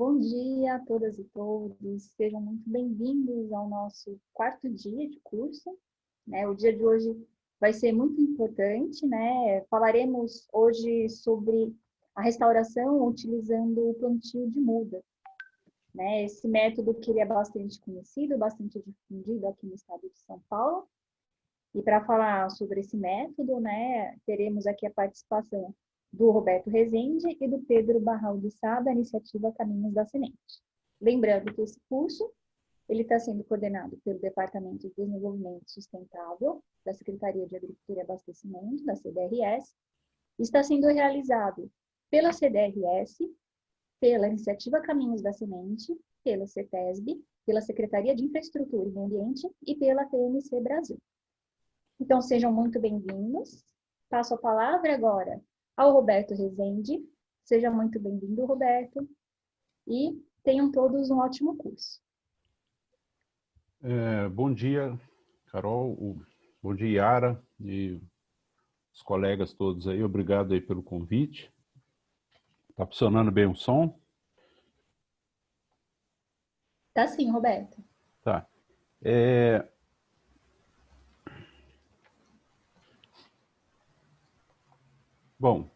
Bom dia a todas e todos, sejam muito bem-vindos ao nosso quarto dia de curso. O dia de hoje vai ser muito importante, Falaremos hoje sobre a restauração utilizando o plantio de muda. Esse método que ele é bastante conhecido, bastante difundido aqui no estado de São Paulo. E para falar sobre esse método, teremos aqui a participação do Roberto Rezende e do Pedro Barral de Sá, da iniciativa Caminhos da Semente. Lembrando que esse curso ele está sendo coordenado pelo Departamento de Desenvolvimento Sustentável da Secretaria de Agricultura e Abastecimento, da CDRS, e está sendo realizado pela CDRS, pela Iniciativa Caminhos da Semente, pela CETESB, pela Secretaria de Infraestrutura e Meio Ambiente e pela TNC Brasil. Então, sejam muito bem-vindos. Passo a palavra agora ao Roberto Rezende. Seja muito bem-vindo, Roberto. E tenham todos um ótimo curso. Bom dia, Carol. Bom dia, Yara, e os colegas todos aí. Obrigado aí pelo convite. Tá funcionando bem o som? Tá sim, Roberto. Tá. Bom,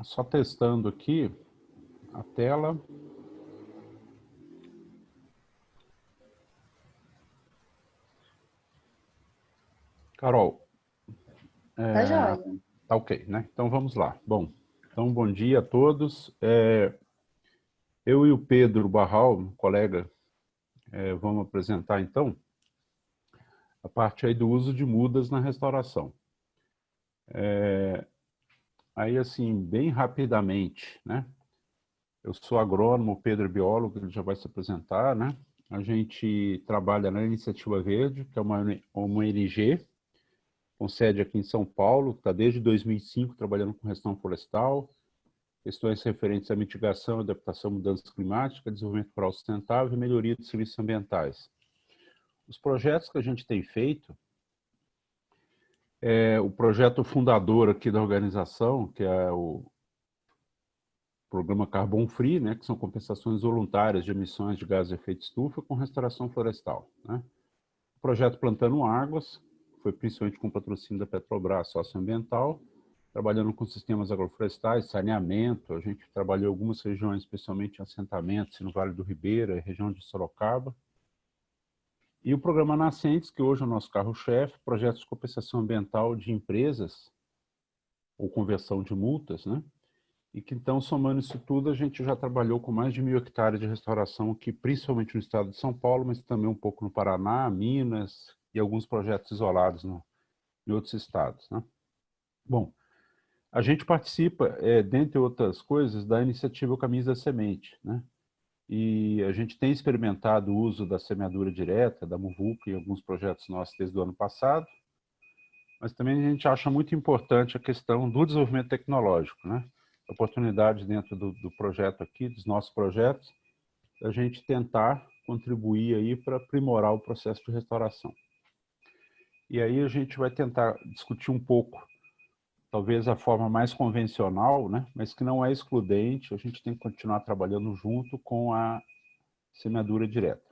só testando aqui a tela. Carol. Tá joia. Tá ok, né? Então vamos lá. Bom dia a todos. Eu e o Pedro Barral, colega, vamos apresentar então a parte aí do uso de mudas na restauração. Aí, assim, bem rapidamente, né? Eu sou agrônomo, o Pedro é biólogo, ele já vai se apresentar, né? A gente trabalha na Iniciativa Verde, que é uma ONG, com sede aqui em São Paulo, está desde 2005 trabalhando com gestão florestal, questões referentes à mitigação, adaptação à mudança climática, desenvolvimento rural sustentável e melhoria de serviços ambientais. Os projetos que a gente tem feito, o projeto fundador aqui da organização, que é o Programa Carbon Free, né, que são compensações voluntárias de emissões de gases de efeito estufa com restauração florestal. Né? O projeto Plantando Águas, foi principalmente com patrocínio da Petrobras socioambiental, trabalhando com sistemas agroflorestais, saneamento. A gente trabalhou em algumas regiões, especialmente em assentamentos, no Vale do Ribeira, região de Sorocaba. E o programa Nascentes, que hoje é o nosso carro-chefe, projetos de compensação ambiental de empresas, ou conversão de multas, né? E que então, somando isso tudo, a gente já trabalhou com mais de 1.000 hectares de restauração aqui, principalmente no estado de São Paulo, mas também um pouco no Paraná, Minas e alguns projetos isolados em outros estados, né? Bom, a gente participa, dentre outras coisas, da iniciativa Caminhos da Semente, né? E a gente tem experimentado o uso da semeadura direta, da muvuca, em alguns projetos nossos desde o ano passado, mas também a gente acha muito importante a questão do desenvolvimento tecnológico, né? Oportunidade dentro do projeto aqui, dos nossos projetos, a gente tentar contribuir aí para aprimorar o processo de restauração. E aí a gente vai tentar discutir um pouco, talvez a forma mais convencional, né, mas que não é excludente, a gente tem que continuar trabalhando junto com a semeadura direta.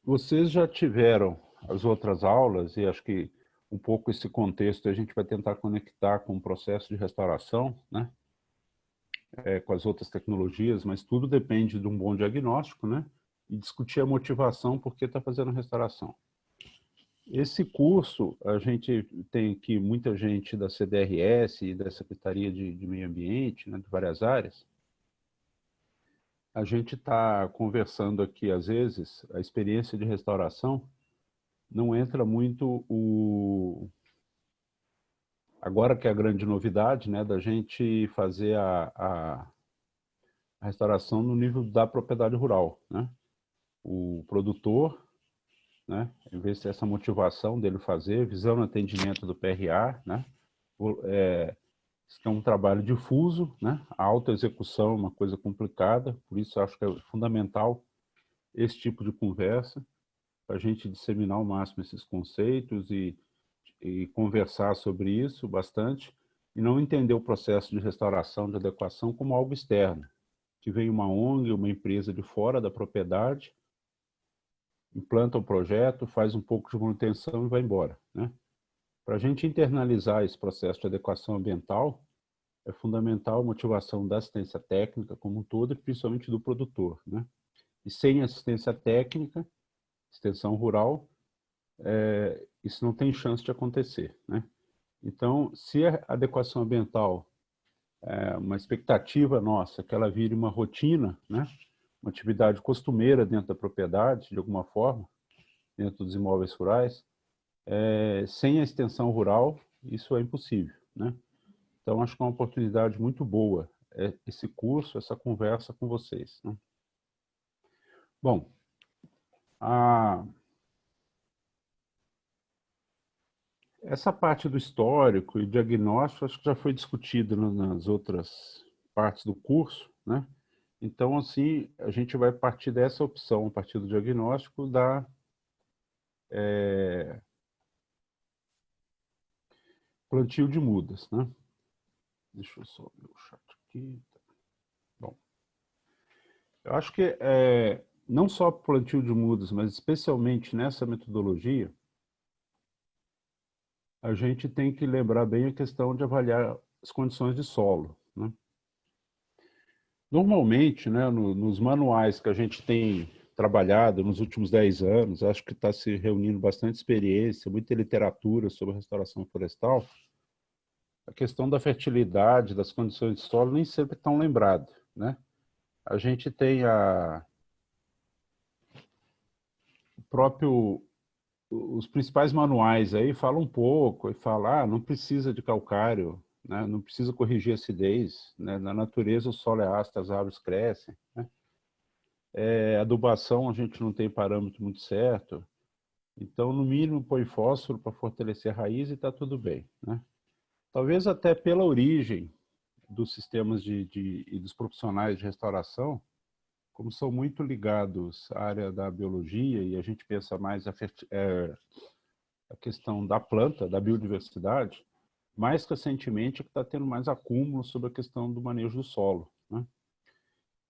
Vocês já tiveram as outras aulas, e acho que um pouco esse contexto a gente vai tentar conectar com o processo de restauração, né? Com as outras tecnologias, mas tudo depende de um bom diagnóstico, né? E discutir a motivação por que está fazendo a restauração. Esse curso, a gente tem aqui muita gente da CDRS e da Secretaria de Meio Ambiente, né, de várias áreas. A gente está conversando aqui, às vezes, a experiência de restauração não entra muito agora que é a grande novidade, né, da gente fazer a restauração no nível da propriedade rural, né? O produtor, né, em vez de ter essa motivação dele fazer, visando o atendimento do PRA, né? Isso é um trabalho difuso, né? A autoexecução é uma coisa complicada, por isso acho que é fundamental esse tipo de conversa, para a gente disseminar ao máximo esses conceitos e conversar sobre isso bastante. e não entender o processo de restauração, de adequação como algo externo, que vem uma ONG, uma empresa de fora da propriedade, implanta um projeto, faz um pouco de manutenção e vai embora, né? Para a gente internalizar esse processo de adequação ambiental, é fundamental a motivação da assistência técnica como um todo, e principalmente do produtor, né? E sem assistência técnica, extensão rural, isso não tem chance de acontecer, né? Então, se a adequação ambiental é uma expectativa nossa, que ela vire uma rotina, né? Uma atividade costumeira dentro da propriedade, de alguma forma, dentro dos imóveis rurais, sem a extensão rural, isso é impossível, né? Então, acho que é uma oportunidade muito boa esse curso, essa conversa com vocês, né? Bom, essa parte do histórico e diagnóstico, acho que já foi discutido nas outras partes do curso, né? Então, assim, a gente vai partir dessa opção, a partir do diagnóstico, da plantio de mudas, né? Deixa eu só ver o chat aqui. Bom, eu acho que não só plantio de mudas, mas especialmente nessa metodologia, a gente tem que lembrar bem a questão de avaliar as condições de solo, né? Normalmente, né, nos manuais que a gente tem trabalhado nos últimos 10 anos, acho que está se reunindo bastante experiência, muita literatura sobre restauração florestal, a questão da fertilidade, das condições de solo, nem sempre estão lembrada, né? A gente tem os principais manuais aí falam um pouco, e falam, não precisa de calcário, né? Não precisa corrigir a acidez, né? Na natureza o solo é ácido, as árvores crescem, né? Adubação a gente não tem parâmetro muito certo, então no mínimo põe fósforo para fortalecer a raiz e está tudo bem, né? Talvez até pela origem dos sistemas e dos profissionais de restauração, como são muito ligados à área da biologia e a gente pensa mais a questão da planta, da biodiversidade, mais recentemente é que está tendo mais acúmulo sobre a questão do manejo do solo, né?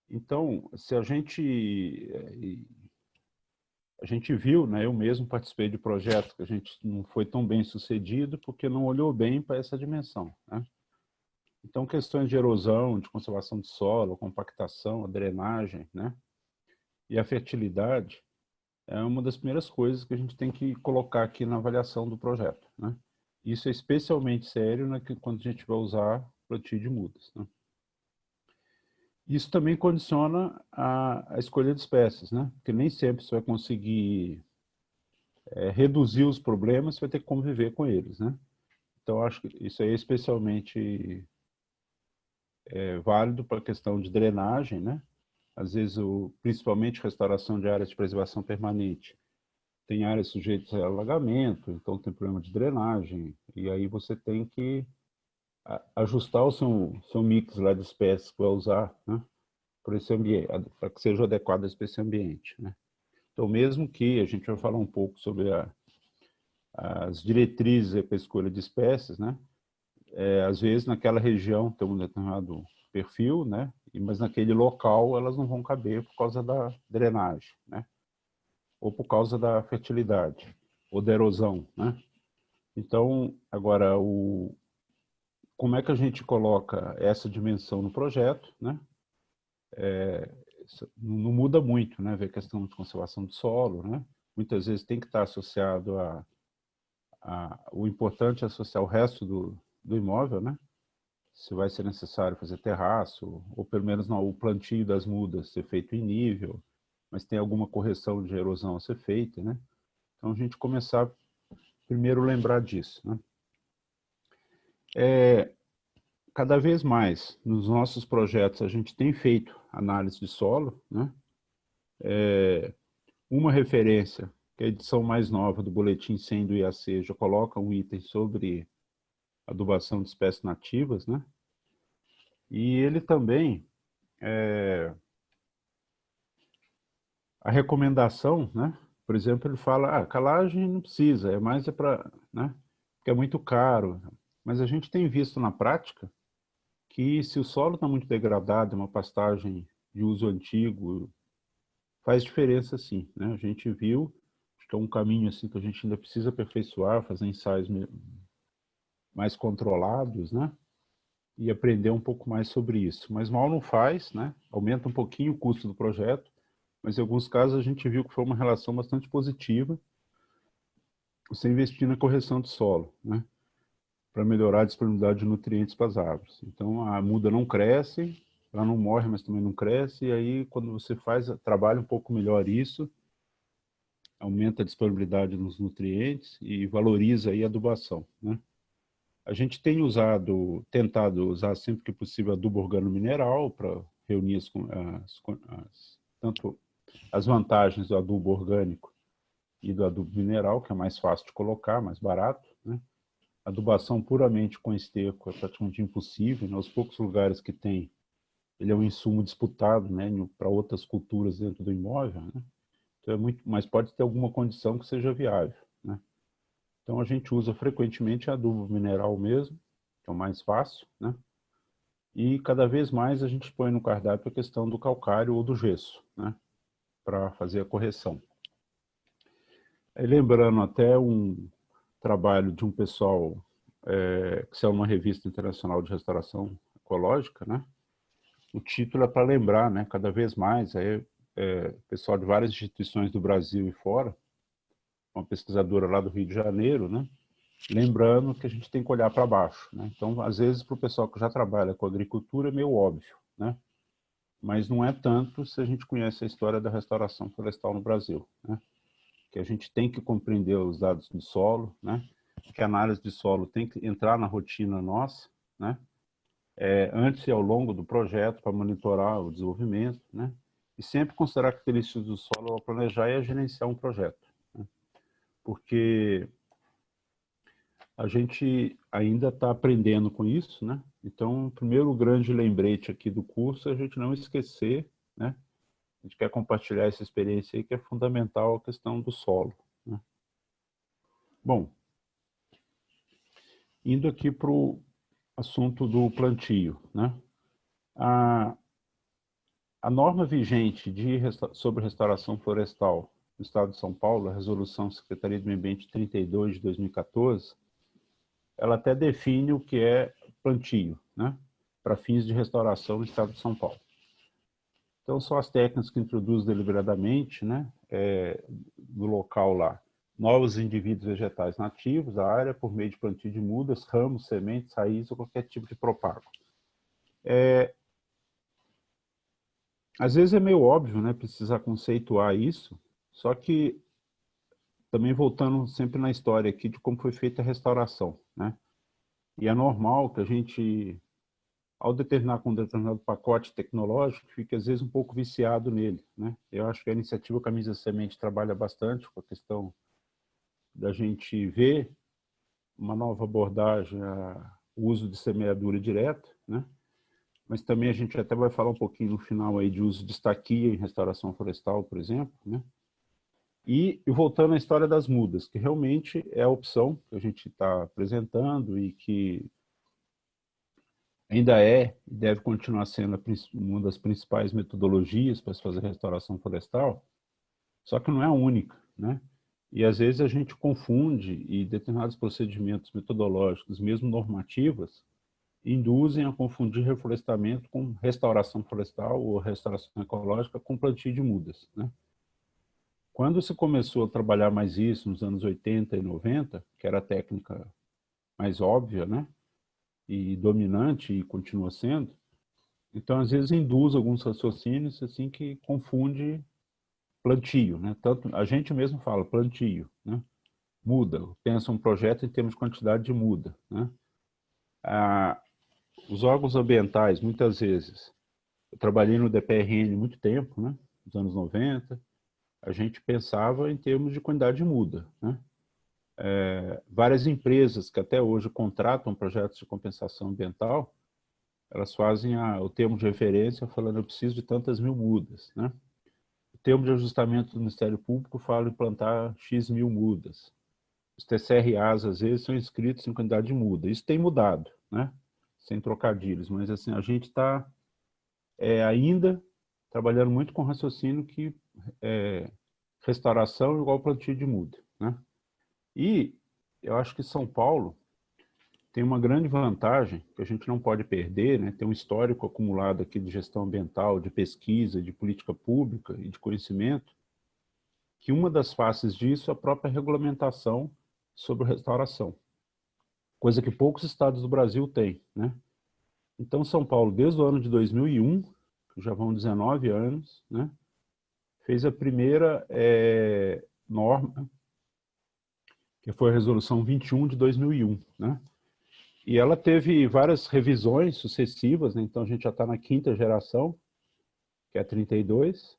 Então, se a gente viu, né, eu mesmo participei de projetos que a gente não foi tão bem sucedido porque não olhou bem para essa dimensão, né? Então, questões de erosão, de conservação de solo, compactação, a drenagem, né? E a fertilidade é uma das primeiras coisas que a gente tem que colocar aqui na avaliação do projeto, né? Isso é especialmente sério, né, quando a gente vai usar plantio de mudas, né? Isso também condiciona a escolha de espécies, né? Porque nem sempre você vai conseguir reduzir os problemas, você vai ter que conviver com eles, né? Então, acho que isso aí é especialmente válido para a questão de drenagem, né? Às vezes, principalmente restauração de áreas de preservação permanente, tem áreas sujeitas a alagamento, então tem problema de drenagem, e aí você tem que ajustar o seu mix lá de espécies que vai usar, né, para esse ambiente, para que seja adequado a esse ambiente, né? Então, mesmo que a gente vai falar um pouco sobre as diretrizes para a escolha de espécies, né? Às vezes naquela região tem um determinado perfil, né? Mas naquele local elas não vão caber por causa da drenagem, né? Ou por causa da fertilidade, ou da erosão, né? Então, agora, como é que a gente coloca essa dimensão no projeto, né? Não muda muito, né? Ver a questão de conservação do solo, né? Muitas vezes tem que estar associado o importante é associar o resto do imóvel, né? Se vai ser necessário fazer terraço, ou pelo menos não, o plantio das mudas ser feito em nível, mas tem alguma correção de erosão a ser feita, né? Então, a gente começar primeiro a lembrar disso, né? Cada vez mais, nos nossos projetos, a gente tem feito análise de solo, né? Uma referência, que é a edição mais nova do Boletim 100 do IAC, já coloca um item sobre adubação de espécies nativas, né? E ele também, a recomendação, né? Por exemplo, ele fala, calagem não precisa, é mais para, né? Porque é muito caro. mas a gente tem visto na prática que se o solo está muito degradado, uma pastagem de uso antigo, faz diferença sim, né? A gente viu, acho que é um caminho assim que a gente ainda precisa aperfeiçoar, fazer ensaios mais controlados, né? E aprender um pouco mais sobre isso. Mas mal não faz, né? Aumenta um pouquinho o custo do projeto, mas em alguns casos a gente viu que foi uma relação bastante positiva você investir na correção de solo, né? Para melhorar a disponibilidade de nutrientes para as árvores. Então a muda não cresce, ela não morre, mas também não cresce, e aí quando você trabalha um pouco melhor isso, aumenta a disponibilidade dos nutrientes e valoriza aí a adubação, né? A gente tem tentado usar sempre que possível adubo organomineral para reunir tanto as vantagens do adubo orgânico e do adubo mineral, que é mais fácil de colocar, mais barato, né? Adubação puramente com esterco é praticamente impossível, né? Os poucos lugares que tem, ele é um insumo disputado, né, para outras culturas dentro do imóvel, né? Então mas pode ter alguma condição que seja viável, né? Então a gente usa frequentemente adubo mineral mesmo, que é o mais fácil, né? E cada vez mais a gente põe no cardápio a questão do calcário ou do gesso, né, para fazer a correção. Aí, lembrando até um trabalho de um pessoal que saiu numa revista internacional de restauração ecológica, né? O título é para lembrar, né? Cada vez mais, pessoal de várias instituições do Brasil e fora, uma pesquisadora lá do Rio de Janeiro, né? Lembrando que a gente tem que olhar para baixo, né? Então, às vezes, para o pessoal que já trabalha com agricultura, é meio óbvio, né? Mas não é tanto se a gente conhece a história da restauração florestal no Brasil, né? Que a gente tem que compreender os dados do solo, né? Que a análise de solo tem que entrar na rotina nossa, né? Antes e ao longo do projeto, para monitorar o desenvolvimento, né? E sempre considerar características do solo ao planejar e a gerenciar um projeto, né? Porque a gente ainda está aprendendo com isso, né? Então, o primeiro grande lembrete aqui do curso é a gente não esquecer, né? A gente quer compartilhar essa experiência aí que é fundamental a questão do solo, né? Bom, indo aqui para o assunto do plantio, né? A norma vigente sobre restauração florestal no Estado de São Paulo, a Resolução Secretaria do Meio Ambiente 32 de 2014, ela até define o que é plantio, né, para fins de restauração no Estado de São Paulo. Então, são as técnicas que introduzem deliberadamente, né, no local lá, novos indivíduos vegetais nativos da área por meio de plantio de mudas, ramos, sementes, raízes ou qualquer tipo de propago. Às vezes é meio óbvio, né, precisar conceituar isso, só que também voltando sempre na história aqui de como foi feita a restauração, né? E é normal que a gente, ao determinar com um determinado pacote tecnológico, fique às vezes um pouco viciado nele, né? Eu acho que a iniciativa Camisa Semente trabalha bastante com a questão da gente ver uma nova abordagem ao uso de semeadura direta, né? Mas também a gente até vai falar um pouquinho no final aí de uso de estaquia em restauração florestal, por exemplo, né? E voltando à história das mudas, que realmente é a opção que a gente está apresentando e que ainda e deve continuar sendo uma das principais metodologias para se fazer restauração florestal, só que não é a única, né? E às vezes a gente confunde e determinados procedimentos metodológicos, mesmo normativas, induzem a confundir reflorestamento com restauração florestal ou restauração ecológica com plantio de mudas, né? Quando se começou a trabalhar mais isso, nos anos 80 e 90, que era a técnica mais óbvia, né, e dominante, e continua sendo, então às vezes induz alguns raciocínios assim que confunde plantio, né? Tanto a gente mesmo fala plantio, né? Muda, pensa um projeto em termos de quantidade de muda, né? Os órgãos ambientais, muitas vezes, eu trabalhei no DPRN muito tempo, né, nos anos 90, a gente pensava em termos de quantidade de muda, né? Várias empresas que até hoje contratam projetos de compensação ambiental, elas fazem o termo de referência falando eu preciso de tantas mil mudas, né? O termo de ajustamento do Ministério Público fala em plantar X mil mudas. os TCRAs, às vezes, são inscritos em quantidade de muda. Isso tem mudado, né? Sem trocadilhos, mas assim, a gente está ainda trabalhando muito com raciocínio que restauração é igual plantio de muda, né? E eu acho que São Paulo tem uma grande vantagem que a gente não pode perder, né? Tem um histórico acumulado aqui de gestão ambiental, de pesquisa, de política pública e de conhecimento, que uma das faces disso é a própria regulamentação sobre restauração, coisa que poucos estados do Brasil têm, né? Então, São Paulo, desde o ano de 2001, já vão 19 anos, né? Fez a primeira norma, que foi a Resolução 21 de 2001, né? E ela teve várias revisões sucessivas, né? Então a gente já está na quinta geração, que é a 32,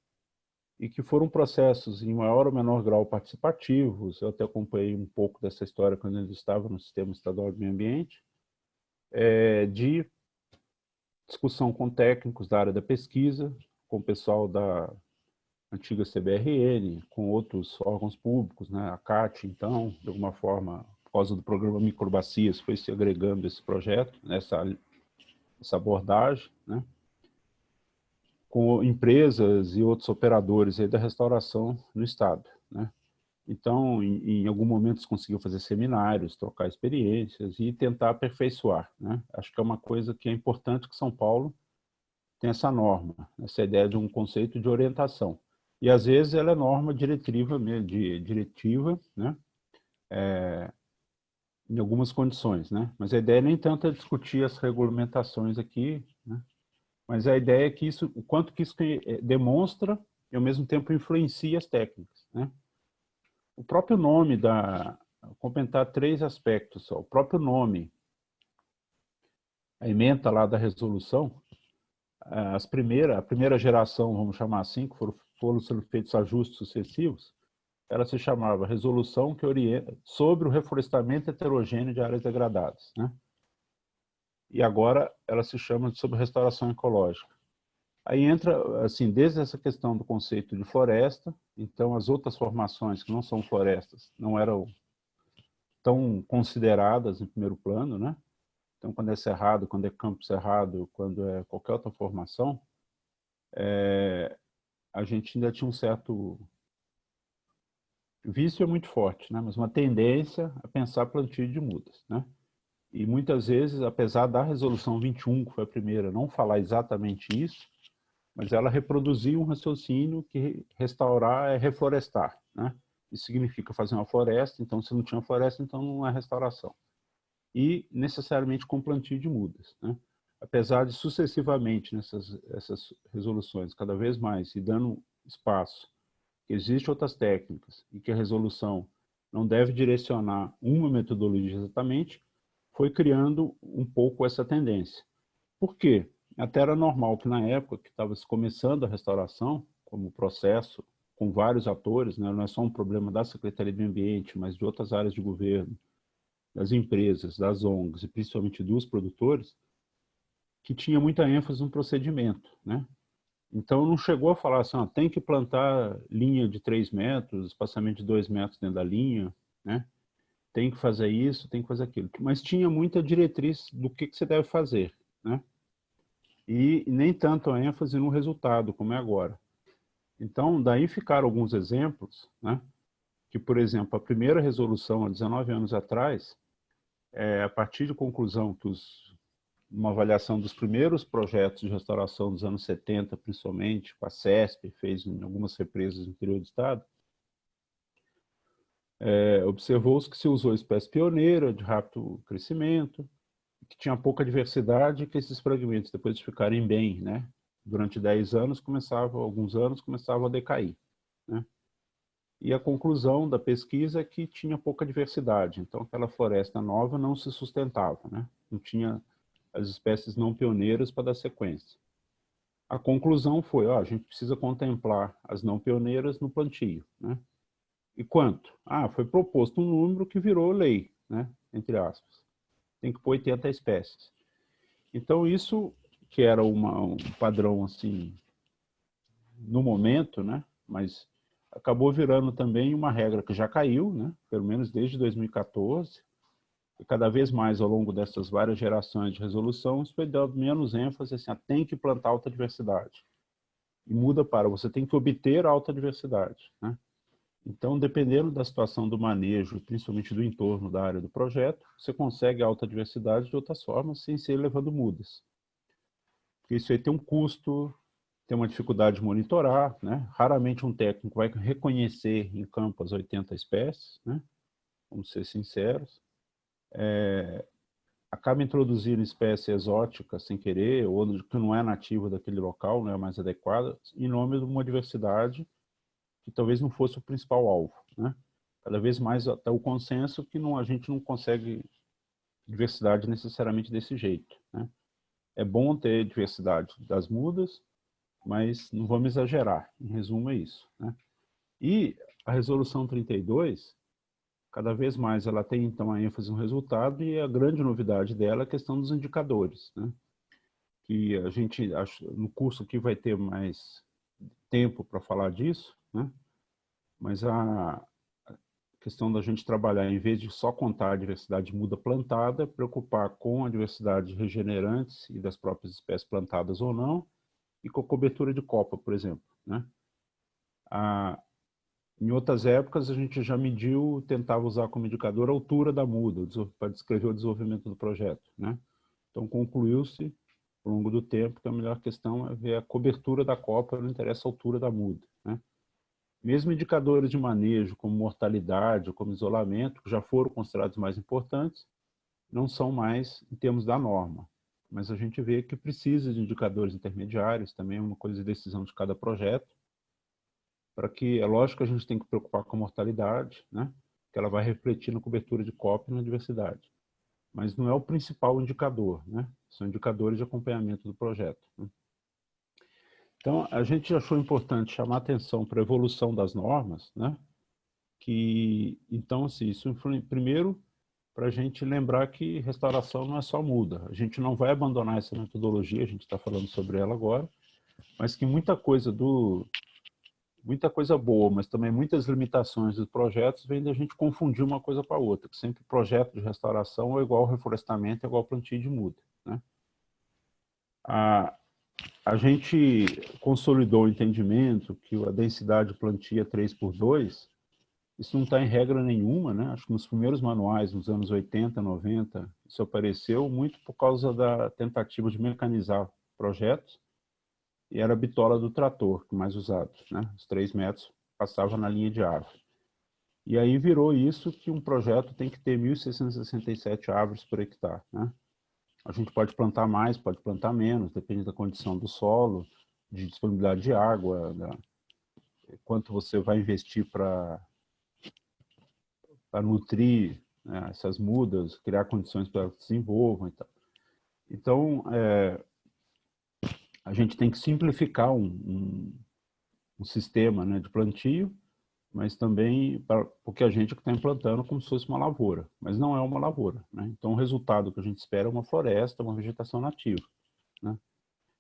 e que foram processos em maior ou menor grau participativos. Eu até acompanhei um pouco dessa história quando eu estava no Sistema Estadual de Meio Ambiente, de discussão com técnicos da área da pesquisa, com o pessoal da antiga CBRN, com outros órgãos públicos, né? A CAT, então, de alguma forma, por causa do programa Microbacias, foi se agregando esse projeto, essa abordagem, né? Com empresas e outros operadores aí da restauração no estado, né? Então, em algum momento, se conseguiu fazer seminários, trocar experiências e tentar aperfeiçoar, né? Acho que é uma coisa que é importante que São Paulo tem essa norma, essa ideia de um conceito de orientação. E, às vezes, ela é norma diretiva, né? Em algumas condições, né? Mas a ideia nem tanto é discutir as regulamentações aqui, né? Mas a ideia é que isso, o quanto que isso demonstra e, ao mesmo tempo, influencia as técnicas, né? O próprio nome vou comentar três aspectos só. O próprio nome, a ementa lá da resolução, a primeira geração, vamos chamar assim, que foram sendo feitos ajustes sucessivos, ela se chamava Resolução que orienta sobre o reflorestamento heterogêneo de áreas degradadas, né? E agora ela se chama de sobre restauração ecológica. Aí entra, assim, desde essa questão do conceito de floresta, então as outras formações que não são florestas não eram tão consideradas em primeiro plano, né? Então, quando é cerrado, quando é campo cerrado, quando é qualquer outra formação, a gente ainda tinha um certo vício é muito forte, né? Mas uma tendência a pensar plantio de mudas, né? E muitas vezes, apesar da resolução 21, que foi a primeira, não falar exatamente isso, mas ela reproduziu um raciocínio que restaurar é reflorestar, né? Isso significa fazer uma floresta, então se não tinha floresta, então não é restauração. E necessariamente com plantio de mudas, né? Apesar de sucessivamente essas resoluções cada vez mais e dando espaço que existem outras técnicas e que a resolução não deve direcionar uma metodologia exatamente, foi criando um pouco essa tendência. Por quê? Até era normal que na época que estava se começando a restauração, como processo, com vários atores, né? Não é só um problema da Secretaria do Meio Ambiente, mas de outras áreas de governo, das empresas, das ONGs e principalmente dos produtores, que tinha muita ênfase no procedimento, né? Então não chegou a falar assim, ó, tem que plantar linha de 3 metros, espaçamento de 2 metros dentro da linha, né? Tem que fazer isso, tem que fazer aquilo. Mas tinha muita diretriz do que você deve fazer, né? E nem tanto a ênfase no resultado, como é agora. Então, daí ficaram alguns exemplos, né? Que, por exemplo, a primeira resolução, há 19 anos atrás, a partir de conclusão que uma avaliação dos primeiros projetos de restauração dos anos 70, principalmente, com a CESP, fez em algumas represas no interior do estado, observou-se que se usou espécie pioneira, de rápido crescimento, que tinha pouca diversidade e que esses fragmentos, depois de ficarem bem, né, durante 10 anos, alguns anos, começavam a decair, né? E a conclusão da pesquisa é que tinha pouca diversidade, então aquela floresta nova não se sustentava, né? Não tinha as espécies não pioneiras para dar sequência. A conclusão foi, ó, a gente precisa contemplar as não pioneiras no plantio, né? E quanto? Foi proposto um número que virou lei, né? Entre aspas. Tem que pôr 80 espécies. Então isso, que era um padrão assim, no momento, né? Mas acabou virando também uma regra que já caiu, né? Pelo menos desde 2014, e cada vez mais ao longo dessas várias gerações de resolução, isso foi dando menos ênfase, assim, tem que plantar alta diversidade. E muda para, você tem que obter alta diversidade, né? Então, dependendo da situação do manejo, principalmente do entorno da área do projeto, você consegue alta diversidade de outras formas, sem ser levando mudas. Porque isso aí tem um custo, tem uma dificuldade de monitorar, né? Raramente um técnico vai reconhecer em campo as 80 espécies, né? Vamos ser sinceros. Acaba introduzindo espécie exótica sem querer, ou que não é nativa daquele local, não é mais adequada, em nome de uma diversidade que talvez não fosse o principal alvo, né? Cada vez mais até o consenso que a gente não consegue diversidade necessariamente desse jeito, né? É bom ter diversidade das mudas, mas não vamos exagerar. Em resumo, é isso, né? E a resolução 32, cada vez mais ela tem, então, a ênfase no resultado, e a grande novidade dela é a questão dos indicadores, né? Que a gente, no curso aqui vai ter mais tempo para falar disso, né? Mas a questão da gente trabalhar, em vez de só contar a diversidade de muda plantada, preocupar com a diversidade de regenerantes e das próprias espécies plantadas ou não, e com a cobertura de copa, por exemplo, né? Em outras épocas, a gente já mediu, tentava usar como indicador a altura da muda, para descrever o desenvolvimento do projeto, né? Então, concluiu-se, ao longo do tempo, que a melhor questão é ver a cobertura da copa, não interessa a altura da muda, né? Mesmo indicadores de manejo, como mortalidade, como isolamento, que já foram considerados mais importantes, não são mais em termos da norma. Mas a gente vê que precisa de indicadores intermediários, também é uma coisa de decisão de cada projeto, para que, é lógico que a gente tem que preocupar com a mortalidade, né? Que ela vai refletir na cobertura de copa e na diversidade. Mas não é o principal indicador, né? São indicadores de acompanhamento do projeto, né? Então, a gente achou importante chamar atenção para a evolução das normas, né? Que, então, assim, isso influi, primeiro, para a gente lembrar que restauração não é só muda. A gente não vai abandonar essa metodologia, a gente está falando sobre ela agora, mas que muita coisa boa, mas também muitas limitações dos projetos vêm da gente confundir uma coisa com a outra. Sempre projeto de restauração é igual reflorestamento, é igual plantio de muda, né? A gente consolidou o entendimento que a densidade de plantio é 3/2. Isso não está em regra nenhuma, né? Acho que nos primeiros manuais, nos anos 80, 90, isso apareceu muito por causa da tentativa de mecanizar projetos, e era a bitola do trator que mais usado, né? Os 3 metros passava na linha de árvore. E aí virou isso que um projeto tem que ter 1.667 árvores por hectare, né? A gente pode plantar mais, pode plantar menos, depende da condição do solo, de disponibilidade de água, quanto você vai investir para nutrir, né, essas mudas, criar condições para que se desenvolvam e tal. Então, a gente tem que simplificar um sistema, né, de plantio, mas também porque a gente está implantando como se fosse uma lavoura, mas não é uma lavoura, né? Então, o resultado que a gente espera é uma floresta, uma vegetação nativa, né?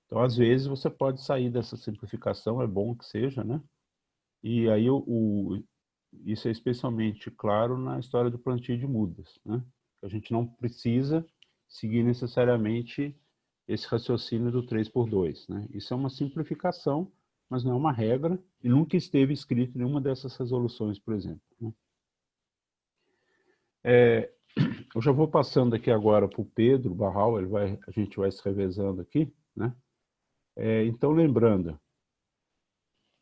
Então, às vezes, você pode sair dessa simplificação, é bom que seja, né? E aí, isso é especialmente claro na história do plantio de mudas, né? A gente não precisa seguir necessariamente esse raciocínio do 3/2, né? Isso é uma simplificação, mas não é uma regra, e nunca esteve escrito em nenhuma dessas resoluções, por exemplo, né? Eu já vou passando aqui agora para o Pedro Barral, a gente vai se revezando aqui, né? Então, lembrando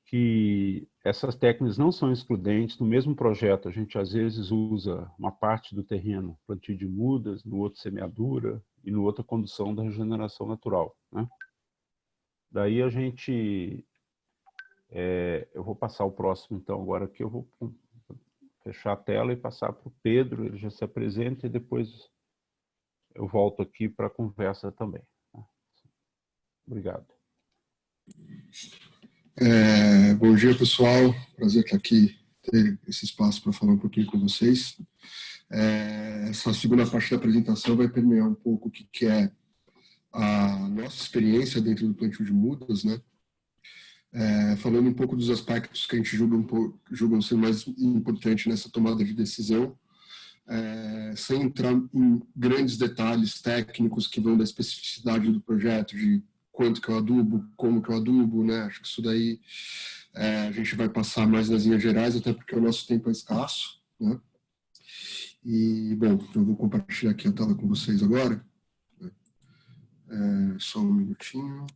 que essas técnicas não são excludentes. No mesmo projeto, a gente às vezes usa uma parte do terreno plantio de mudas, no outro semeadura e no outro a condução da regeneração natural, né? Daí a gente... eu vou passar o próximo, então, agora aqui eu vou fechar a tela e passar para o Pedro, ele já se apresenta e depois eu volto aqui para a conversa também, tá? Obrigado. Bom dia, pessoal. Prazer estar aqui, ter esse espaço para falar um pouquinho com vocês. Essa segunda parte da apresentação vai permear um pouco o que é a nossa experiência dentro do plantio de mudas, né? falando um pouco dos aspectos que a gente julgam ser mais importantes nessa tomada de decisão, sem entrar em grandes detalhes técnicos que vão da especificidade do projeto, de quanto que eu adubo, como que eu adubo, né? Acho que isso daí a gente vai passar mais nas linhas gerais, até porque o nosso tempo é escasso, né? E, bom, eu vou compartilhar aqui a tela com vocês agora. Só um minutinho.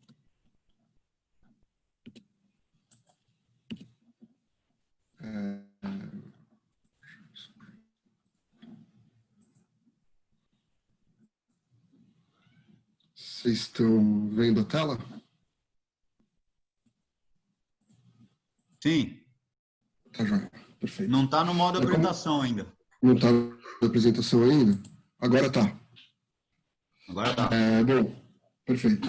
Vocês estão vendo a tela? Sim. Tá joia, perfeito. Não está no modo apresentação ainda. Não está na apresentação ainda? Agora está. Agora está. Bom, perfeito.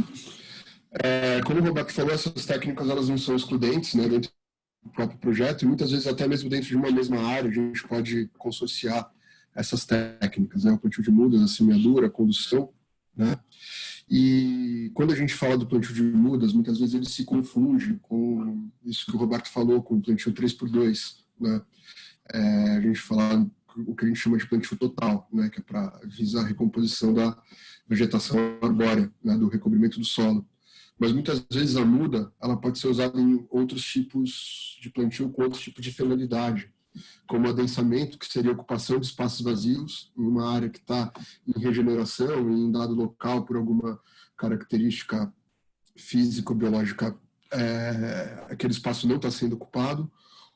Como o Roberto falou, essas técnicas elas não são excludentes, né, dentro do próprio projeto, e muitas vezes até mesmo dentro de uma mesma área a gente pode consorciar essas técnicas, né, o plantio de mudas, a semeadura, a condução, né. E quando a gente fala do plantio de mudas, muitas vezes ele se confunde com isso que o Roberto falou, com o plantio 3x2, né. A gente fala o que a gente chama de plantio total, né, que é para visar a recomposição da vegetação arbórea, né, do recobrimento do solo. Mas muitas vezes a muda ela pode ser usada em outros tipos de plantio com outros tipos de finalidade, como adensamento, que seria a ocupação de espaços vazios em uma área que está em regeneração e em dado local por alguma característica físico-biológica, aquele espaço não está sendo ocupado,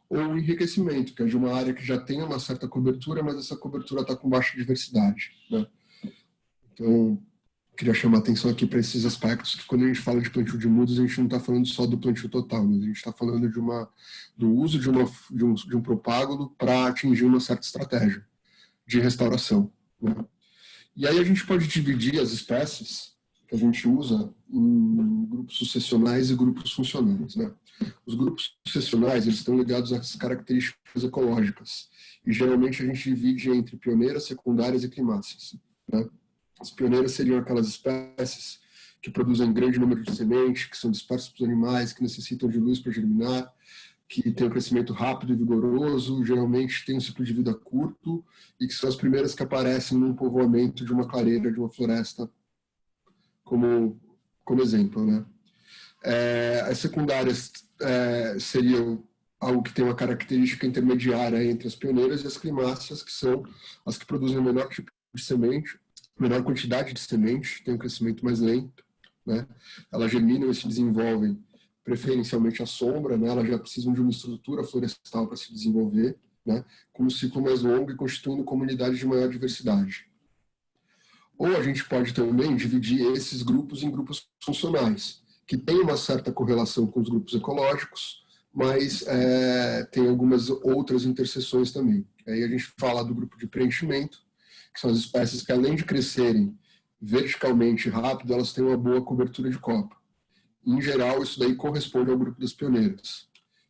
ou enriquecimento, que é de uma área que já tem uma certa cobertura, mas essa cobertura está com baixa diversidade, né? Então, queria chamar a atenção aqui para esses aspectos, que quando a gente fala de plantio de mudas, a gente não está falando só do plantio total, mas a gente está falando do uso de um propágulo para atingir uma certa estratégia de restauração, né? E aí a gente pode dividir as espécies que a gente usa em grupos sucessionais e grupos funcionais, né? Os grupos sucessionais, eles estão ligados às características ecológicas, e geralmente a gente divide entre pioneiras, secundárias e climáceas, né? As pioneiras seriam aquelas espécies que produzem grande número de sementes, que são dispersas para os animais, que necessitam de luz para germinar, que têm um crescimento rápido e vigoroso, geralmente têm um ciclo de vida curto e que são as primeiras que aparecem num povoamento de uma clareira, de uma floresta, como exemplo, né? As secundárias seriam algo que tem uma característica intermediária entre as pioneiras e as climáceas, que são as que produzem o menor tipo de semente, menor quantidade de semente, tem um crescimento mais lento, né? Elas germinam e se desenvolvem preferencialmente à sombra, né? Elas já precisam de uma estrutura florestal para se desenvolver, né? Com um ciclo mais longo e constituindo comunidades de maior diversidade. Ou a gente pode também dividir esses grupos em grupos funcionais, que têm uma certa correlação com os grupos ecológicos, mas tem algumas outras interseções também. Aí a gente fala do grupo de preenchimento, que são as espécies que, além de crescerem verticalmente rápido, elas têm uma boa cobertura de copa. Em geral, isso daí corresponde ao grupo das pioneiras.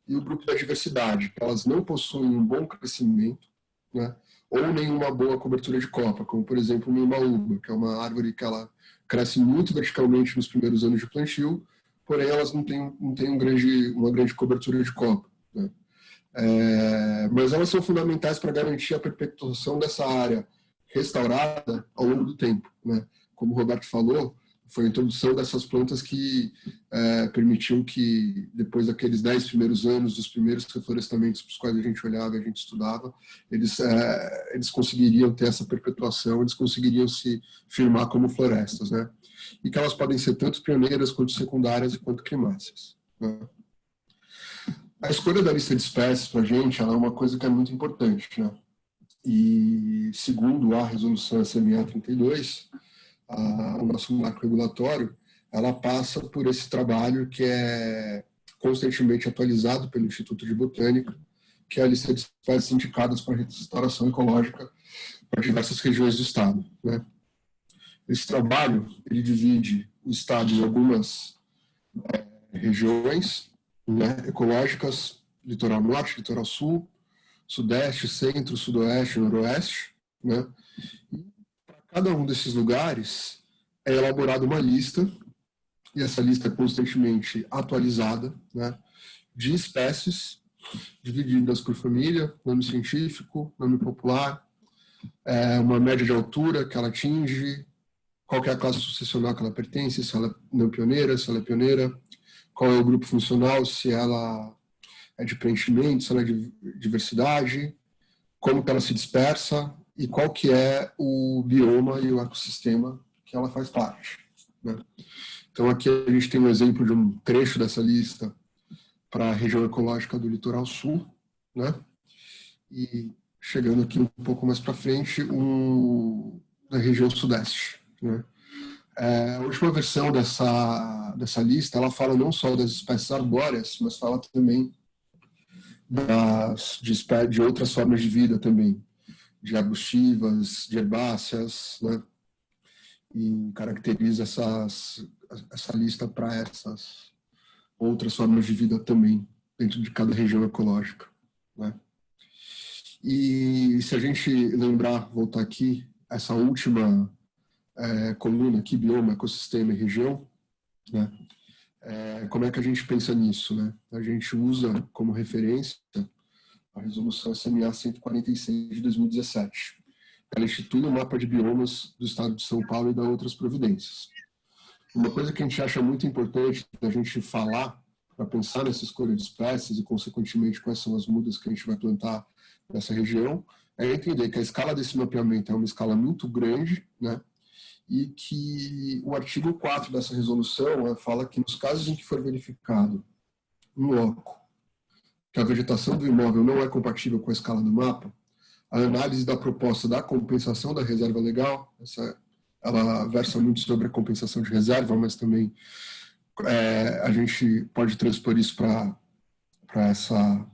E o grupo da diversidade, que elas não possuem um bom crescimento, né, ou nenhuma boa cobertura de copa, como, por exemplo, o mimaúba, que é uma árvore que ela cresce muito verticalmente nos primeiros anos de plantio, porém elas não têm uma grande cobertura de copa, né. Mas elas são fundamentais para garantir a perpetuação dessa área restaurada ao longo do tempo, né? Como o Roberto falou, foi a introdução dessas plantas que permitiu que, depois daqueles 10 primeiros anos, dos primeiros reflorestamentos para os quais a gente olhava e a gente estudava, eles conseguiriam ter essa perpetuação, eles conseguiriam se firmar como florestas, né? E que elas podem ser tanto pioneiras, quanto secundárias, e quanto climáceas, né? A escolha da lista de espécies, para a gente, ela é uma coisa que é muito importante, né? E, segundo a resolução SMA 32, o nosso marco regulatório, ela passa por esse trabalho que é constantemente atualizado pelo Instituto de Botânica, que é a lista de espécies indicadas para restauração ecológica para diversas regiões do estado, né? Esse trabalho, ele divide o estado em algumas regiões, né, ecológicas, litoral norte, litoral sul, sudeste, centro, sudoeste, noroeste, né? E para cada um desses lugares é elaborada uma lista, e essa lista é constantemente atualizada, né? de espécies, divididas por família, nome científico, nome popular, uma média de altura que ela atinge, qual que é a classe sucessional que ela pertence, se ela é não pioneira, se ela é pioneira, qual é o grupo funcional, se ela é de preenchimento, se ela é de diversidade, como que ela se dispersa e qual que é o bioma e o ecossistema que ela faz parte, né? Então aqui a gente tem um exemplo de um trecho dessa lista para a região ecológica do Litoral Sul, né? E chegando aqui um pouco mais para frente, da região Sudeste, né? A última versão dessa lista, ela fala não só das espécies arbóreas, mas fala também de outras formas de vida também, de arbustivas, de herbáceas, né? E caracteriza essa lista para essas outras formas de vida também, dentro de cada região ecológica, né? E se a gente lembrar, voltar aqui, essa última coluna aqui, bioma, ecossistema e região, né? Como é que a gente pensa nisso, né? A gente usa como referência a resolução SMA 146 de 2017. Ela institui um mapa de biomas do estado de São Paulo e dá outras providências. Uma coisa que a gente acha muito importante da gente falar, para pensar nessa escolha de espécies e, consequentemente, quais são as mudas que a gente vai plantar nessa região, é entender que a escala desse mapeamento é uma escala muito grande, né? E que o artigo 4 dessa resolução fala que nos casos em que for verificado em loco que a vegetação do imóvel não é compatível com a escala do mapa, a análise da proposta da compensação da reserva legal, ela versa muito sobre a compensação de reserva, mas também a gente pode transpor isso para essa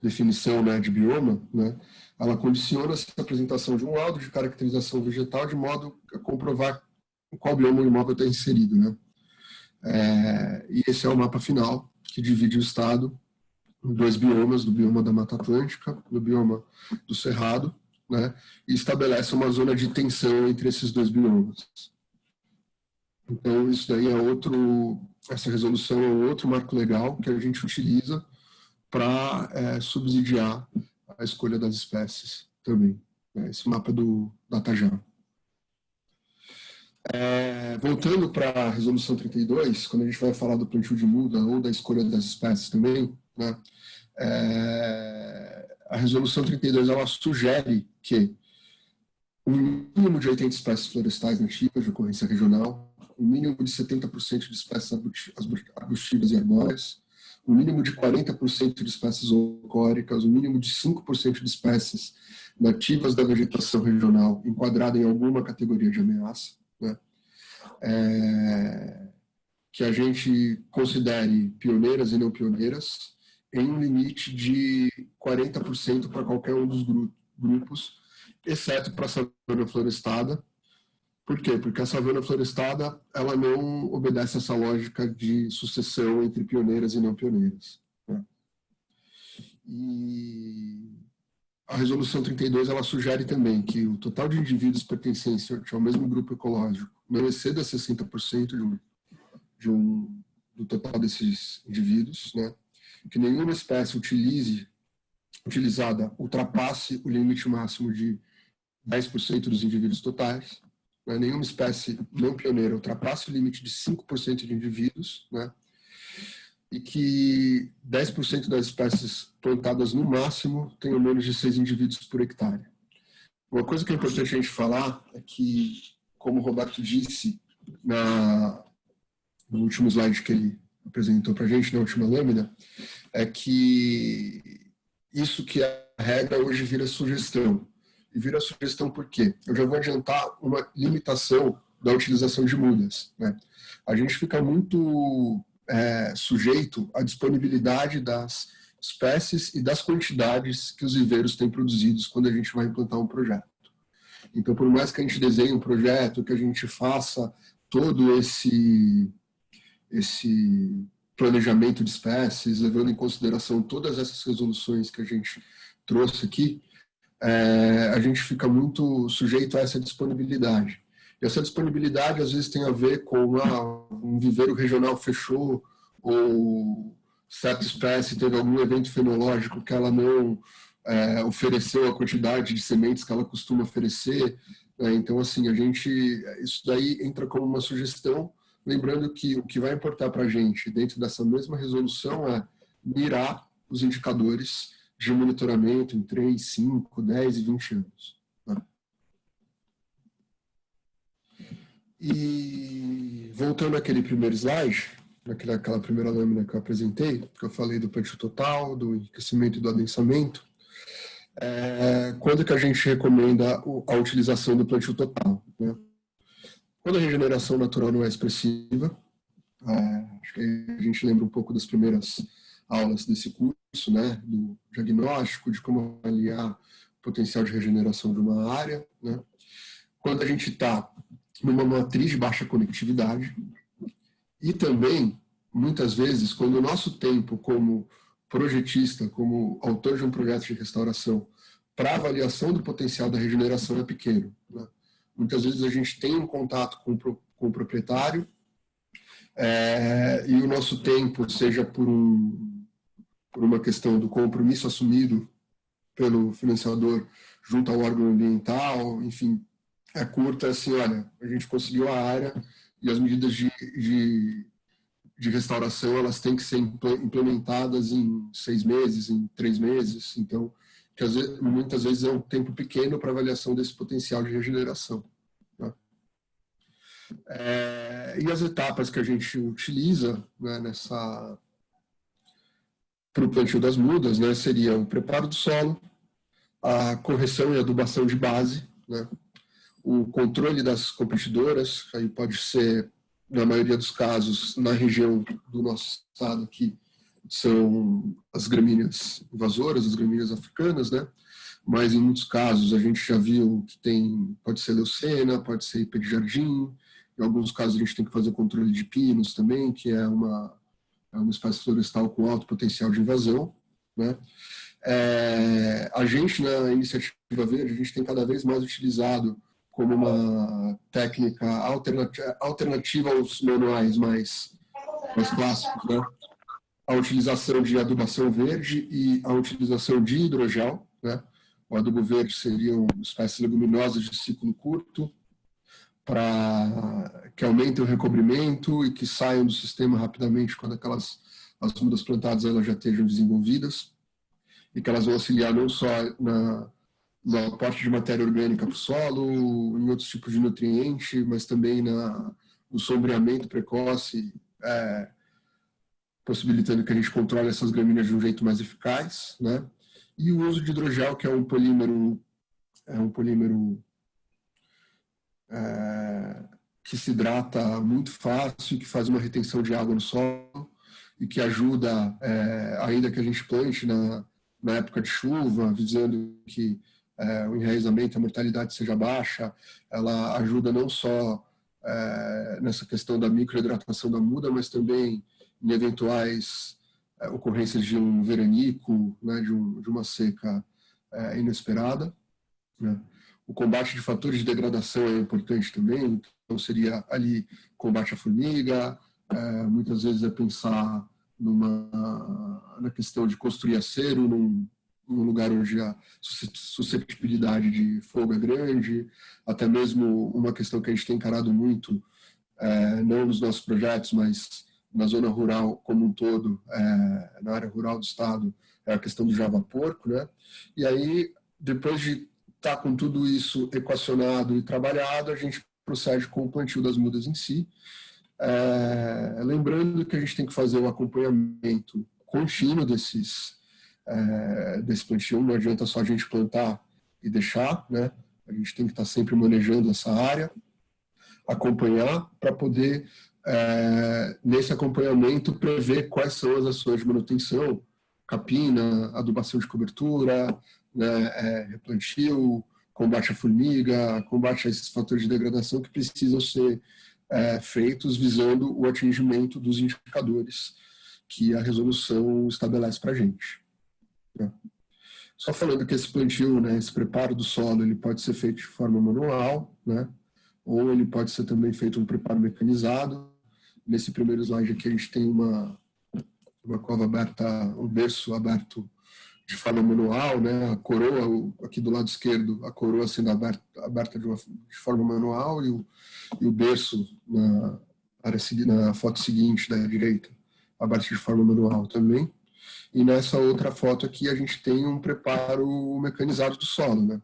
definição, né, de bioma, né? Ela condiciona essa apresentação de um laudo de caracterização vegetal de modo a comprovar em qual bioma o imóvel está inserido, né? E esse é o mapa final que divide o estado em 2 biomas, do bioma da Mata Atlântica, do bioma do Cerrado, né? E estabelece uma zona de tensão entre esses 2 biomas. Então, isso daí essa resolução é um outro marco legal que a gente utiliza para subsidiar a escolha das espécies também, né? Esse mapa da Tajam. Voltando para a resolução 32, quando a gente vai falar do plantio de muda ou da escolha das espécies também, né? A resolução 32 ela sugere que um mínimo de 80 espécies florestais nativas de ocorrência regional, um mínimo de 70% de espécies arbustivas e arbóreas, um mínimo de 40% de espécies zooxóricas, um mínimo de 5% de espécies nativas da vegetação regional enquadrada em alguma categoria de ameaça, né? Que a gente considere pioneiras e não pioneiras, em um limite de 40% para qualquer um dos grupos, exceto para a savana florestada. Por quê? Porque a savana florestada ela não obedece essa lógica de sucessão entre pioneiras e não pioneiras, né? E a resolução 32 ela sugere também que o total de indivíduos pertencentes ao mesmo grupo ecológico não exceda 60% do total desses indivíduos, né? Que nenhuma espécie utilizada ultrapasse o limite máximo de 10% dos indivíduos totais, né? Nenhuma espécie não pioneira ultrapasse o limite de 5% de indivíduos, né? E que 10% das espécies plantadas no máximo tenham menos de 6 indivíduos por hectare. Uma coisa que é importante a gente falar é que, como o Roberto disse no último slide que ele apresentou para a gente, na última lâmina, é que isso que é a regra hoje vira sugestão. E vira sugestão por quê? Eu já vou adiantar uma limitação da utilização de mudas, né? A gente fica muito sujeito à disponibilidade das espécies e das quantidades que os viveiros têm produzidos quando a gente vai implantar um projeto. Então, por mais que a gente desenhe um projeto, que a gente faça todo esse planejamento de espécies, levando em consideração todas essas resoluções que a gente trouxe aqui, a gente fica muito sujeito a essa disponibilidade. E essa disponibilidade, às vezes, tem a ver com um viveiro regional fechou, ou certa espécie teve algum evento fenológico que ela não ofereceu a quantidade de sementes que ela costuma oferecer. Então, assim, isso daí entra como uma sugestão, lembrando que o que vai importar para a gente, dentro dessa mesma resolução, é mirar os indicadores de monitoramento em 3, 5, 10 e 20 anos. Tá? E voltando àquele primeiro slide, aquela primeira lâmina que eu apresentei, que eu falei do plantio total, do enriquecimento e do adensamento, quando que a gente recomenda a utilização do plantio total? Né? Quando a regeneração natural não é expressiva, acho que a gente lembra um pouco das primeiras aulas desse curso, né, do diagnóstico, de como avaliar o potencial de regeneração de uma área. Né? Quando a gente está numa matriz de baixa conectividade, e também, muitas vezes, quando o nosso tempo como projetista, como autor de um projeto de restauração, para avaliação do potencial da regeneração é pequeno. Né? Muitas vezes a gente tem um contato com o proprietário e o nosso tempo, seja por uma questão do compromisso assumido pelo financiador junto ao órgão ambiental, enfim, é curta, assim, olha, a gente conseguiu a área e as medidas de restauração, elas têm que ser implementadas em 6 meses, em 3 meses, então, que muitas vezes é um tempo pequeno para avaliação desse potencial de regeneração. Né? E as etapas que a gente utiliza, né, para o plantio das mudas, né, seria o preparo do solo, a correção e adubação de base, né, o controle das competidoras, aí pode ser, na maioria dos casos, na região do nosso estado aqui, são as gramíneas invasoras, as gramíneas africanas, né? Mas em muitos casos a gente já viu que pode ser leucena, pode ser ipê de jardim, em alguns casos a gente tem que fazer controle de pinos também, que é uma espécie florestal com alto potencial de invasão, né? A gente, na Iniciativa Verde, a gente tem cada vez mais utilizado como uma técnica alternativa aos manuais mais clássicos, né? A utilização de adubação verde e a utilização de hidrogel, né? O adubo verde seriam espécies leguminosas de ciclo curto, que aumentem o recobrimento e que saiam do sistema rapidamente quando as mudas plantadas elas já estejam desenvolvidas, e que elas vão auxiliar não só no aporte de matéria orgânica para o solo, em outros tipos de nutriente, mas também no sombreamento precoce, possibilitando que a gente controle essas gramíneas de um jeito mais eficaz, né? E o uso de hidrogel, que é um polímero que se hidrata muito fácil, que faz uma retenção de água no solo e que ajuda, ainda que a gente plante na época de chuva, visando que o enraizamento, a mortalidade seja baixa, ela ajuda não só nessa questão da microhidratação da muda, mas também em eventuais ocorrências de um veranico, né, de uma seca inesperada. Né? O combate de fatores de degradação é importante também, então seria ali combate à formiga, muitas vezes pensar na questão de construir acero num lugar onde a suscetibilidade de fogo é grande, até mesmo uma questão que a gente tem encarado muito, não nos nossos projetos, mas na zona rural como um todo, na área rural do estado, é a questão do java-porco, né? E aí, depois de estar com tudo isso equacionado e trabalhado, a gente procede com o plantio das mudas em si, lembrando que a gente tem que fazer o acompanhamento contínuo desse plantio, não adianta só a gente plantar e deixar, né? A gente tem que estar sempre manejando essa área, acompanhar para poder, nesse acompanhamento, prever quais são as ações de manutenção, capina, adubação de cobertura, né, replantio, combate à formiga, combate a esses fatores de degradação que precisam ser feitos visando o atingimento dos indicadores que a resolução estabelece para a gente. Né? Só falando que esse plantio, né, esse preparo do solo, ele pode ser feito de forma manual, né, ou ele pode ser também feito um preparo mecanizado. Nesse primeiro slide aqui a gente tem uma cova aberta, um berço aberto de forma manual, né? A coroa, aqui do lado esquerdo, a coroa sendo aberta de forma manual e o berço na foto seguinte da direita, aberto de forma manual também. E nessa outra foto aqui a gente tem um preparo mecanizado do solo, né?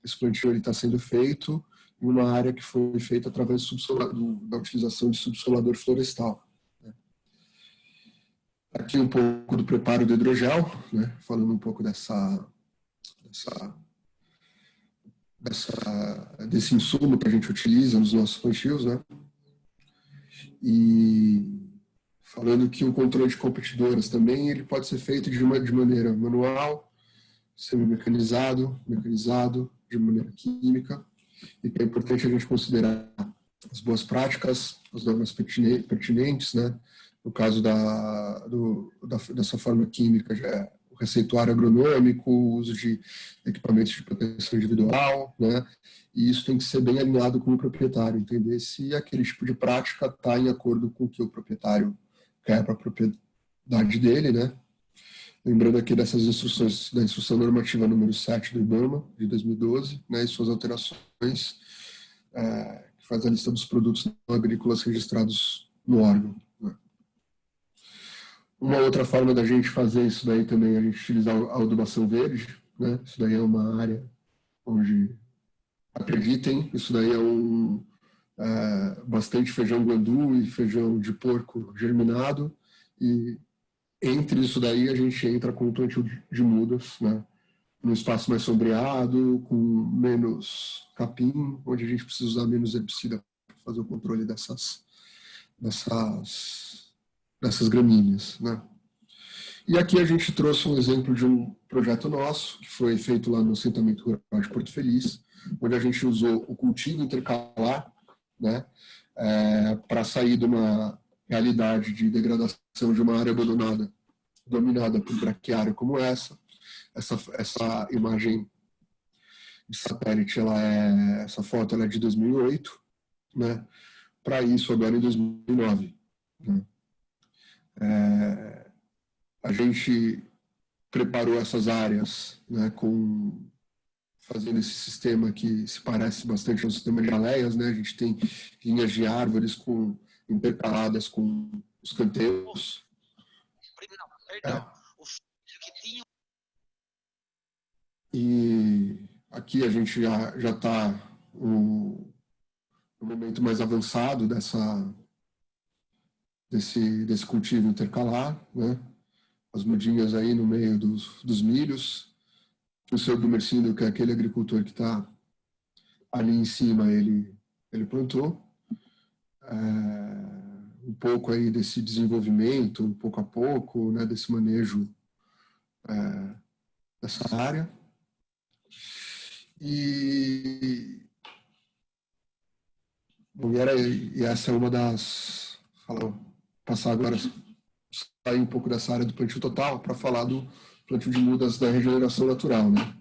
Esse plantio está sendo feito em uma área que foi feita através da utilização de subsolador florestal. Aqui um pouco do preparo do hidrogel, né? Falando um pouco desse insumo que a gente utiliza nos nossos plantios, né? E falando que o controle de competidoras também ele pode ser feito de maneira manual, semi-mecanizado, mecanizado, de maneira química, e que é importante a gente considerar as boas práticas, as normas pertinentes, né? No caso dessa forma química, já é o receituário agronômico, o uso de equipamentos de proteção individual, né? E isso tem que ser bem alinhado com o proprietário, entender se aquele tipo de prática está em acordo com o que o proprietário quer para a propriedade dele, né? Lembrando aqui dessas instruções, da instrução normativa número 7 do IBAMA, de 2012, né, e suas alterações, que faz a lista dos produtos não agrícolas registrados no órgão. Né. Uma outra forma da gente fazer isso daí também é a gente utilizar a adubação verde, né, isso daí é uma área onde, acreditem, isso daí é bastante feijão guandu e feijão de porco germinado, e entre isso daí a gente entra com o plantio de mudas, né? Num espaço mais sombreado, com menos capim, onde a gente precisa usar menos herbicida para fazer o controle dessas gramíneas, né? E aqui a gente trouxe um exemplo de um projeto nosso, que foi feito lá no assentamento rural de Porto Feliz, onde a gente usou o cultivo intercalar, né? Para sair de uma realidade de degradação de uma área abandonada, dominada por braquiária como essa imagem de satélite, essa foto ela é de 2008, né? Para isso agora em 2009. Né? A gente preparou essas áreas, né, fazendo esse sistema que se parece bastante ao sistema de aleias, né? A gente tem linhas de árvores intercaladas com os canteiros. E aqui a gente já está no momento mais avançado desse cultivo intercalar, né? As mudinhas aí no meio dos milhos. O seu Gumercindo, que é aquele agricultor que está ali em cima, ele plantou. Um pouco aí desse desenvolvimento, pouco a pouco, né, desse manejo dessa área. E essa é uma das... Passar agora, sair um pouco dessa área do plantio total para falar do plantio de mudas da regeneração natural, né?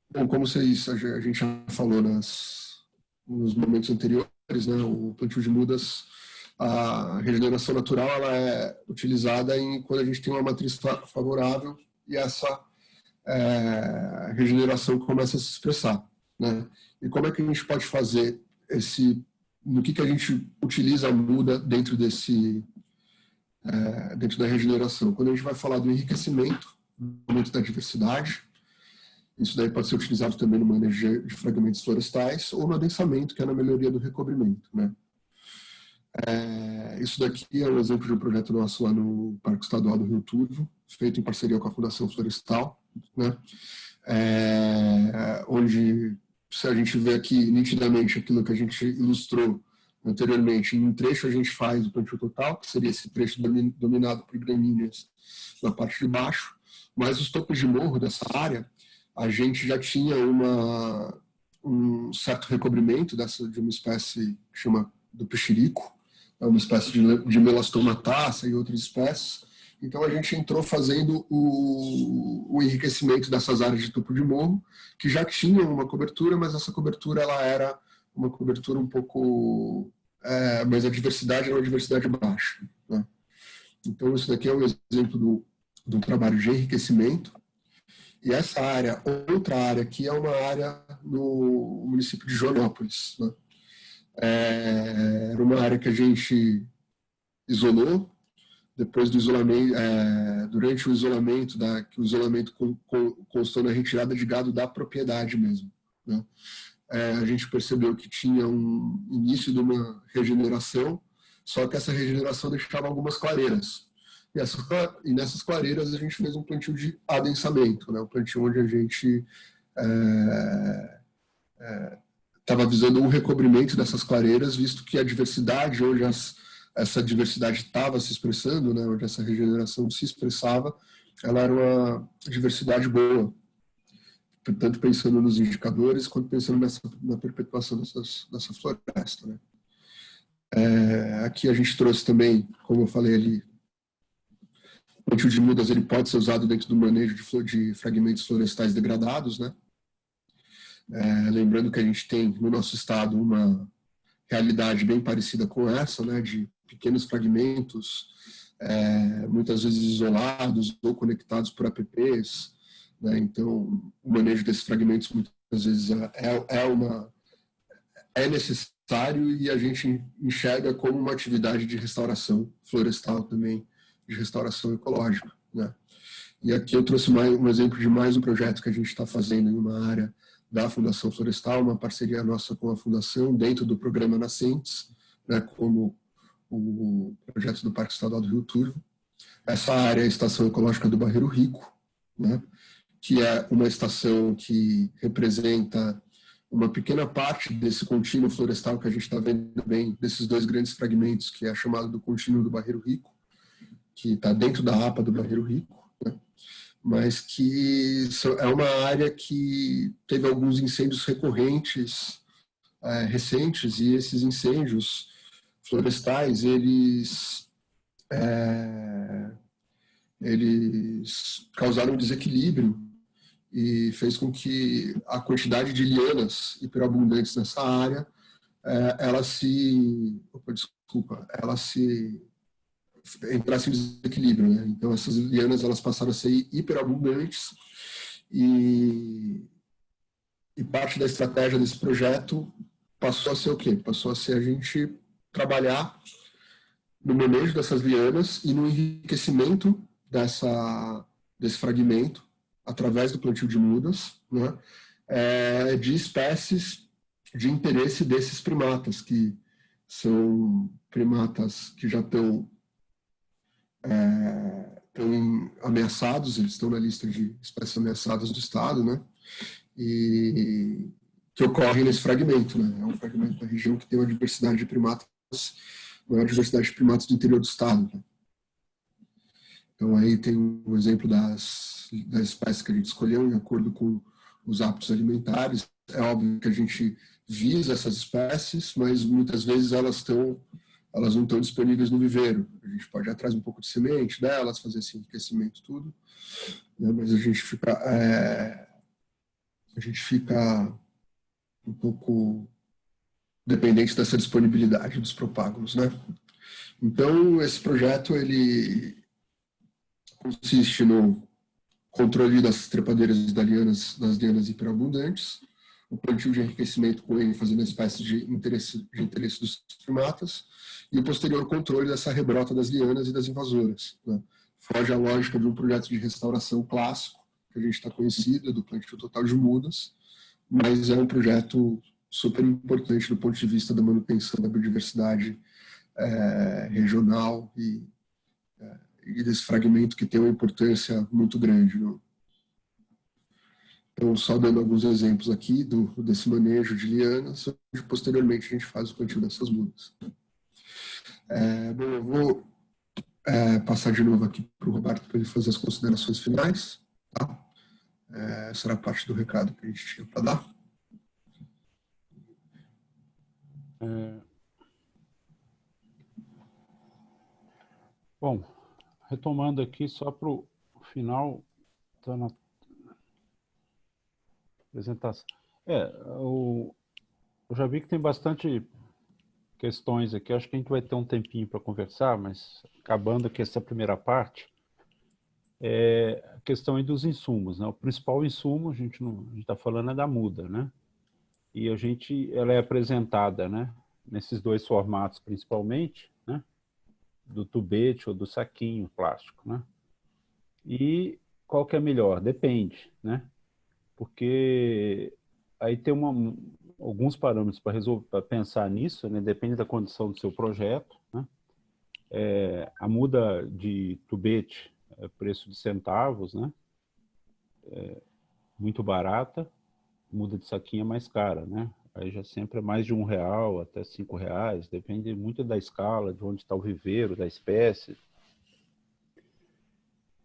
Bom, como a gente já falou nos momentos anteriores, né, o plantio de mudas, a regeneração natural ela é utilizada quando a gente tem uma matriz favorável e essa regeneração começa a se expressar, né? E como é que a gente pode fazer no que a gente utiliza a muda dentro da regeneração? Quando a gente vai falar do enriquecimento, do aumento da diversidade, isso daí pode ser utilizado também no manejo de fragmentos florestais ou no adensamento, que é na melhoria do recobrimento, né? Isso daqui é um exemplo de um projeto nosso lá no Parque Estadual do Rio Turvo, feito em parceria com a Fundação Florestal, né? Onde, se a gente vê aqui nitidamente aquilo que a gente ilustrou anteriormente, em um trecho a gente faz o plantio total, que seria esse trecho dominado por gramíneas na parte de baixo, mas os topos de morro dessa área, a gente já tinha um certo recobrimento de uma espécie que chama do peixirico, é uma espécie de melastomataça e outras espécies. Então a gente entrou fazendo o enriquecimento dessas áreas de topo de morro, que já tinham uma cobertura, mas essa cobertura ela era uma cobertura um pouco... mas a diversidade era uma diversidade baixa, né? Então, isso daqui é um exemplo de um trabalho de enriquecimento. E essa área, outra área aqui, é uma área no município de Joanópolis, né? Era uma área que a gente isolou. Depois do isolamento, durante o isolamento, que o isolamento constou na retirada de gado da propriedade mesmo, né? A gente percebeu que tinha um início de uma regeneração, só que essa regeneração deixava algumas clareiras. E nessas clareiras a gente fez um plantio de adensamento, né? Um plantio onde a gente estava visando um recobrimento dessas clareiras, visto que a diversidade, onde essa diversidade estava se expressando, né, onde essa regeneração se expressava, ela era uma diversidade boa, tanto pensando nos indicadores, quanto pensando na perpetuação dessa floresta, né. Aqui a gente trouxe também, como eu falei ali, o plantio de mudas ele pode ser usado dentro do manejo de fragmentos florestais degradados, né. Lembrando que a gente tem no nosso estado uma realidade bem parecida com essa, né, de pequenos fragmentos, muitas vezes isolados ou conectados por apps, né, então o manejo desses fragmentos muitas vezes é necessário e a gente enxerga como uma atividade de restauração florestal também, de restauração ecológica, né. E aqui eu trouxe um exemplo de mais um projeto que a gente está fazendo em uma área da Fundação Florestal, uma parceria nossa com a Fundação, dentro do programa Nascentes, né, como o projeto do Parque Estadual do Rio Turvo. Essa área é a Estação Ecológica do Barreiro Rico, né, que é uma estação que representa uma pequena parte desse contínuo florestal que a gente está vendo bem, desses dois grandes fragmentos, que é chamado do contínuo do Barreiro Rico, que está dentro da APA do Barreiro Rico, né, mas que é uma área que teve alguns incêndios recorrentes, recentes, e esses incêndios florestais, eles causaram um desequilíbrio e fez com que a quantidade de lianas hiperabundantes nessa área, ela se entrasse em desequilíbrio, né? Então essas lianas elas passaram a ser hiperabundantes e parte da estratégia desse projeto passou a ser o quê? Passou a ser a gente trabalhar no manejo dessas lianas e no enriquecimento desse fragmento através do plantio de mudas, né? De espécies de interesse desses primatas, que são primatas que já estão ameaçados, eles estão na lista de espécies ameaçadas do Estado, né? E que ocorrem nesse fragmento, né? É um fragmento da região que tem uma diversidade de primatas, maior diversidade de primatas do interior do Estado, né? Então aí tem um exemplo das espécies que a gente escolheu em acordo com os hábitos alimentares. É óbvio que a gente visa essas espécies, mas muitas vezes elas não estão disponíveis no viveiro. A gente pode ir atrás um pouco de semente delas, fazer esse enriquecimento tudo, né? Mas a gente fica um pouco dependente dessa disponibilidade dos propágulos, né? Então, esse projeto, ele consiste no controle das trepadeiras das lianas hiperabundantes, o plantio de enriquecimento com ênfase na espécie de interesse dos primatas e o posterior controle dessa rebrota das lianas e das invasoras, né? Foge à lógica de um projeto de restauração clássico, que a gente está conhecido, do plantio total de mudas, mas é um projeto super importante do ponto de vista da manutenção da biodiversidade regional e desse fragmento que tem uma importância muito grande, né? Então, só dando alguns exemplos aqui desse manejo de lianas, onde posteriormente a gente faz o plantio dessas mudas. Bom, eu vou passar de novo aqui para o Roberto para ele fazer as considerações finais. Tá? Essa era a parte do recado que a gente tinha para dar. Bom, retomando aqui só para o final da apresentação. Eu já vi que tem bastante questões aqui. Acho que a gente vai ter um tempinho para conversar, mas acabando aqui essa primeira parte, a questão aí dos insumos, né? O principal insumo, a gente está falando é da muda, né? E ela é apresentada, né? Nesses dois formatos principalmente, né? Do tubete ou do saquinho plástico, né? E qual que é melhor? Depende, né? Porque aí tem alguns parâmetros para pensar nisso, né? Depende da condição do seu projeto, né? A muda de tubete é preço de centavos, né? Muito barata. Muda de saquinho é mais cara, né? Aí já sempre é mais de R$ 1 até R$ 5, depende muito da escala, de onde está o viveiro, da espécie.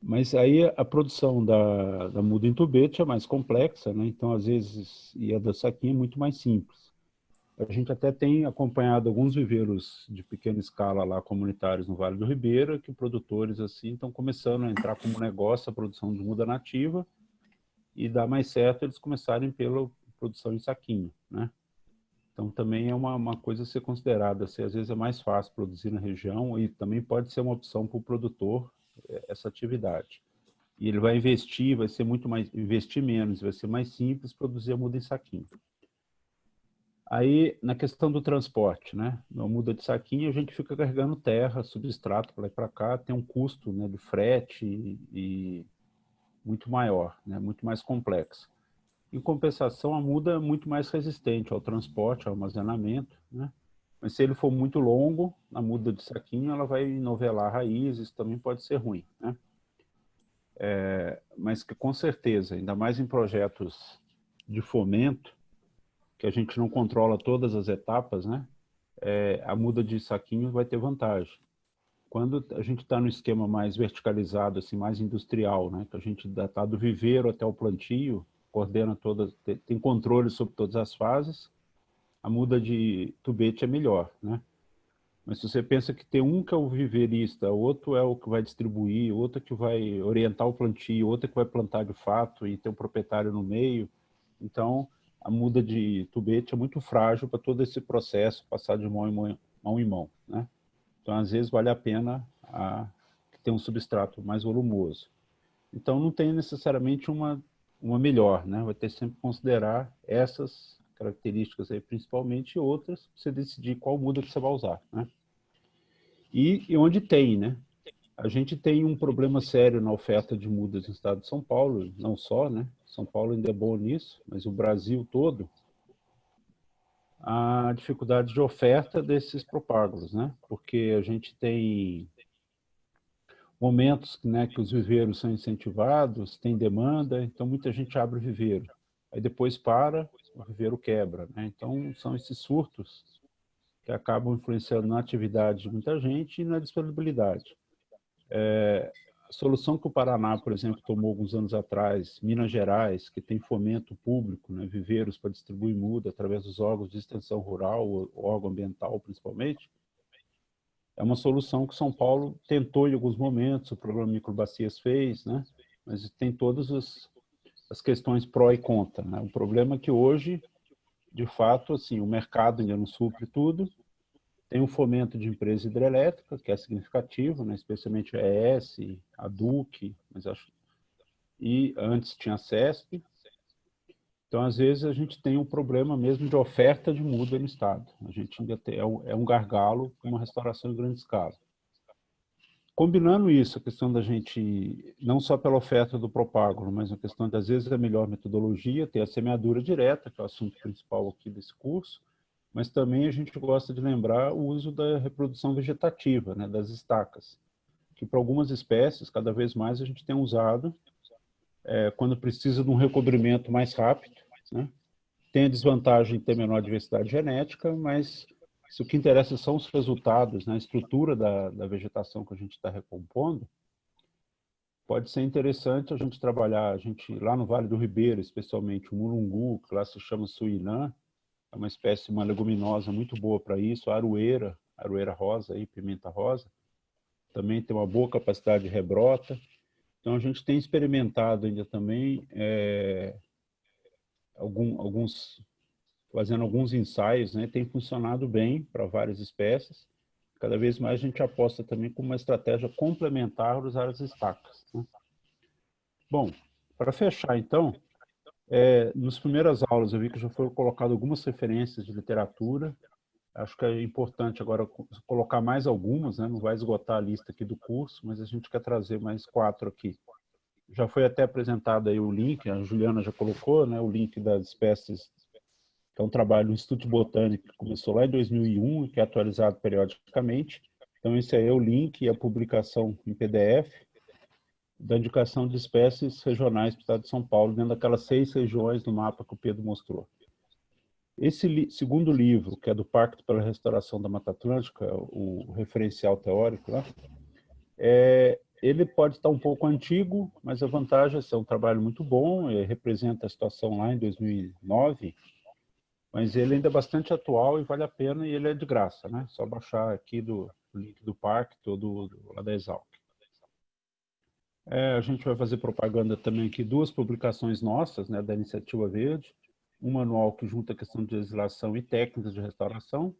Mas aí a produção da muda em tubete é mais complexa, né? Então, às vezes, e a da saquinho é muito mais simples. A gente até tem acompanhado alguns viveiros de pequena escala lá, comunitários no Vale do Ribeira, que produtores assim estão começando a entrar como negócio a produção de muda nativa e dá mais certo eles começarem pela produção em saquinho, né? Então, também é uma coisa a ser considerada. Assim, às vezes é mais fácil produzir na região e também pode ser uma opção para o produtor essa atividade. E ele vai investir, vai ser muito mais, investir menos, vai ser mais simples produzir a muda em saquinho. Aí, na questão do transporte, né? Na muda de saquinho, a gente fica carregando terra, substrato para lá e para cá, tem um custo, né, de frete e muito maior, né? Muito mais complexo. Em compensação, a muda é muito mais resistente ao transporte, ao armazenamento, né? Mas se ele for muito longo, a muda de saquinho, ela vai novelar raízes, também pode ser ruim, né? Mas que com certeza, ainda mais em projetos de fomento, que a gente não controla todas as etapas, né? A muda de saquinho vai ter vantagem. Quando a gente está no esquema mais verticalizado, assim, mais industrial, né? Que a gente está do viveiro até o plantio, coordena todas, tem controle sobre todas as fases, a muda de tubete é melhor, né? Mas se você pensa que tem um que é o viveirista, outro é o que vai distribuir, outro que vai orientar o plantio, outro que vai plantar de fato e ter um proprietário no meio, então a muda de tubete é muito frágil para todo esse processo passar de mão em mão, né? Então, às vezes, vale a pena ter um substrato mais volumoso. Então, não tem necessariamente uma melhor, né? Vai ter sempre que considerar essas características aí, principalmente, e outras, para você decidir qual muda que você vai usar, né? E onde tem, né? A gente tem um problema sério na oferta de mudas no estado de São Paulo, não só, né? São Paulo ainda é bom nisso, mas o Brasil todo, a dificuldade de oferta desses propágulos, né? Porque a gente tem momentos, né, que os viveiros são incentivados, tem demanda, então muita gente abre o viveiro. Aí depois para, o viveiro quebra, né? Então são esses surtos que acabam influenciando na atividade de muita gente e na disponibilidade. A solução que o Paraná, por exemplo, tomou alguns anos atrás, Minas Gerais, que tem fomento público, né, viveiros para distribuir muda através dos órgãos de extensão rural, o órgão ambiental principalmente, é uma solução que São Paulo tentou em alguns momentos, o programa Microbacias fez, né? Mas tem todas as questões pró e contra, né? O problema é que hoje, de fato, assim, o mercado ainda não supre tudo, tem um fomento de empresa hidrelétrica, que é significativo, né? Especialmente a ES, a Duque, mas acho, e antes tinha a CESP. Então, às vezes, a gente tem um problema mesmo de oferta de muda no estado. A gente ainda tem, é um gargalo para uma restauração em grande escala. Combinando isso, a questão da gente, não só pela oferta do propágulo, mas a questão de, às vezes, a melhor metodologia, ter a semeadura direta, que é o assunto principal aqui desse curso, mas também a gente gosta de lembrar o uso da reprodução vegetativa, né, das estacas, que para algumas espécies, cada vez mais a gente tem usado, quando precisa de um recobrimento mais rápido, né? Tem a desvantagem de ter menor diversidade genética, mas se o que interessa são os resultados, né, a estrutura da vegetação que a gente está recompondo, pode ser interessante a gente trabalhar, lá no Vale do Ribeira, especialmente o mulungu, que lá se chama suinã, é uma espécie, uma leguminosa muito boa para isso, a aroeira rosa, aí, pimenta rosa, também tem uma boa capacidade de rebrota. Então, a gente tem experimentado ainda também alguns fazendo alguns ensaios, né? Tem funcionado bem para várias espécies. Cada vez mais a gente aposta também com uma estratégia complementar usar as estacas, né? Bom, para fechar então, nas primeiras aulas eu vi que já foram colocadas algumas referências de literatura. Acho que é importante agora colocar mais algumas, né? Não vai esgotar a lista aqui do curso, mas a gente quer trazer mais 4 aqui. Já foi até apresentado aí o link, a Juliana já colocou, né? O link das espécies, que é um trabalho do Instituto Botânico que começou lá em 2001 e que é atualizado periodicamente. Então esse aí é o link e a publicação em PDF da indicação de espécies regionais do estado de São Paulo, dentro daquelas 6 regiões do mapa que o Pedro mostrou. Esse segundo livro, que é do Pacto pela Restauração da Mata Atlântica, o referencial teórico, né? Ele pode estar um pouco antigo, mas a vantagem é ser um trabalho muito bom, representa a situação lá em 2009, mas ele ainda é bastante atual e vale a pena, e ele é de graça, né? Só baixar aqui do link do Pacto ou lá da Exalc. A gente vai fazer propaganda também aqui, 2 publicações nossas, né, da Iniciativa Verde, um manual que junta a questão de legislação e técnicas de restauração,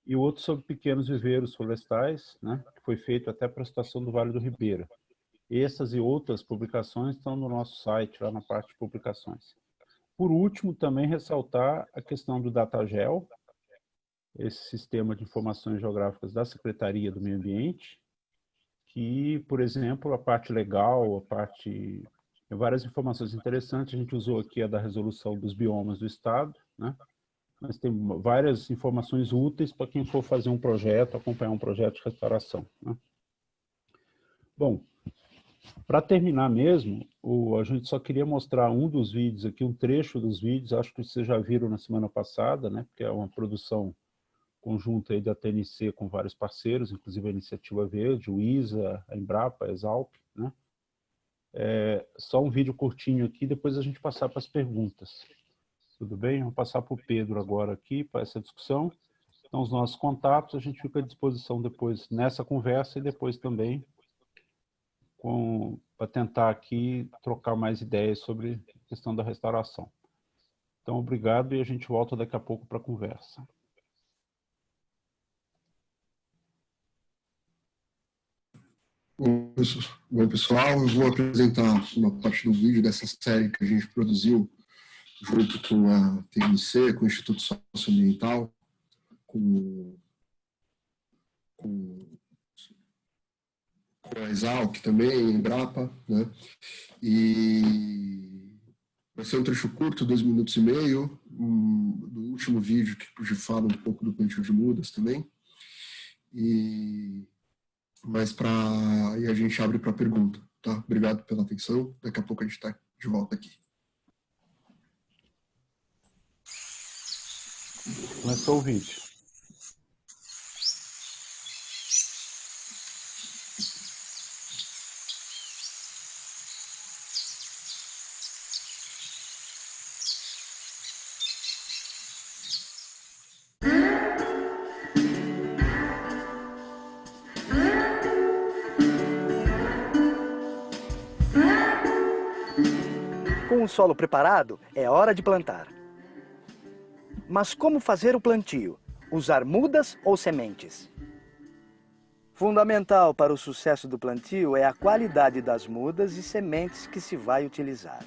e o outro sobre pequenos viveiros florestais, né, que foi feito até para a situação do Vale do Ribeira. Essas e outras publicações estão no nosso site, lá na parte de publicações. Por último, também ressaltar a questão do DataGel, esse sistema de informações geográficas da Secretaria do Meio Ambiente, que, por exemplo, a parte legal, tem várias informações interessantes. A gente usou aqui a da resolução dos biomas do estado, né? Mas tem várias informações úteis para quem for fazer um projeto, acompanhar um projeto de restauração, né? Bom, para terminar mesmo, a gente só queria mostrar um dos vídeos aqui, um trecho dos vídeos, acho que vocês já viram na semana passada, né? Porque é uma produção conjunto aí da TNC com vários parceiros, inclusive a Iniciativa Verde, o ISA, a Embrapa, a Exalc, né? Só um vídeo curtinho aqui, depois a gente passar para as perguntas. Tudo bem? Vou passar para o Pedro agora aqui, para essa discussão. Então, os nossos contatos, a gente fica à disposição depois nessa conversa e depois também para tentar aqui trocar mais ideias sobre a questão da restauração. Então, obrigado e a gente volta daqui a pouco para a conversa. Bom, pessoal, eu vou apresentar uma parte do vídeo dessa série que a gente produziu junto com a TNC, com o Instituto Socioambiental, com a Exalc também, Embrapa, né? E vai ser um trecho curto, 2 minutos e meio, do último vídeo que fala um pouco do plantio de mudas também. Mas e a gente abre para pergunta, tá? Obrigado pela atenção. Daqui a pouco a gente está de volta aqui. Começou o vídeo. Com o solo preparado, é hora de plantar. Mas como fazer o plantio? Usar mudas ou sementes? Fundamental para o sucesso do plantio é a qualidade das mudas e sementes que se vai utilizar.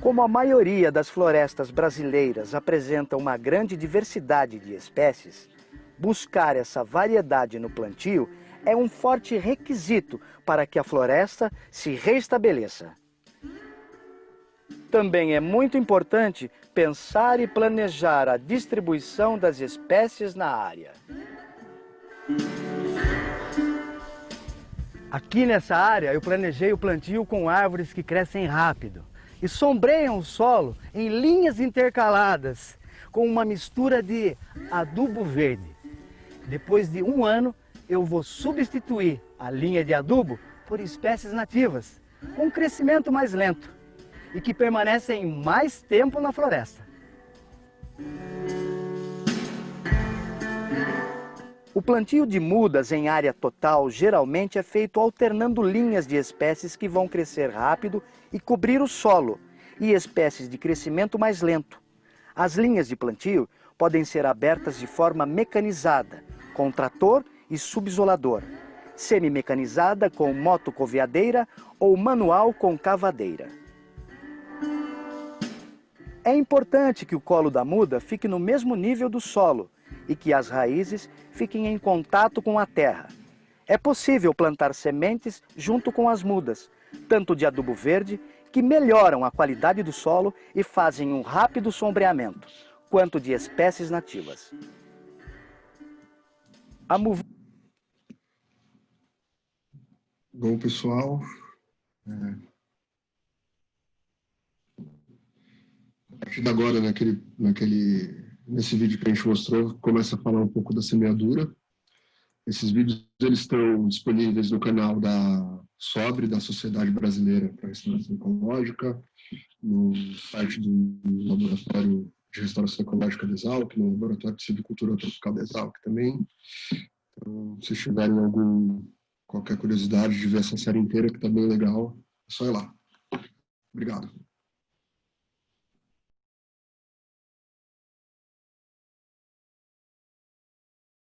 Como a maioria das florestas brasileiras apresenta uma grande diversidade de espécies, buscar essa variedade no plantio é um forte requisito para que a floresta se restabeleça. Também é muito importante pensar e planejar a distribuição das espécies na área. Aqui nessa área eu planejei o plantio com árvores que crescem rápido e sombreiam o solo em linhas intercaladas com uma mistura de adubo verde. Depois de 1 ano, eu vou substituir a linha de adubo por espécies nativas, com um crescimento mais lento e que permanecem mais tempo na floresta. O plantio de mudas em área total geralmente é feito alternando linhas de espécies que vão crescer rápido e cobrir o solo, e espécies de crescimento mais lento. As linhas de plantio podem ser abertas de forma mecanizada, com trator e subisolador, semi-mecanizada com motocoveadeira ou manual com cavadeira. É importante que o colo da muda fique no mesmo nível do solo e que as raízes fiquem em contato com a terra. É possível plantar sementes junto com as mudas, tanto de adubo verde, que melhoram a qualidade do solo e fazem um rápido sombreamento, quanto de espécies nativas. Bom, pessoal, a partir de agora, nesse vídeo que a gente mostrou, começa a falar um pouco da semeadura. Esses vídeos eles estão disponíveis no canal da SOBRE, da Sociedade Brasileira para a Restauração Ecológica, no site do Laboratório de Restauração Ecológica da Exalc, no Laboratório de Silvicultura Tropical da Exalc também. Então, se tiverem qualquer curiosidade de ver essa série inteira, que está bem legal, é só ir lá. Obrigado.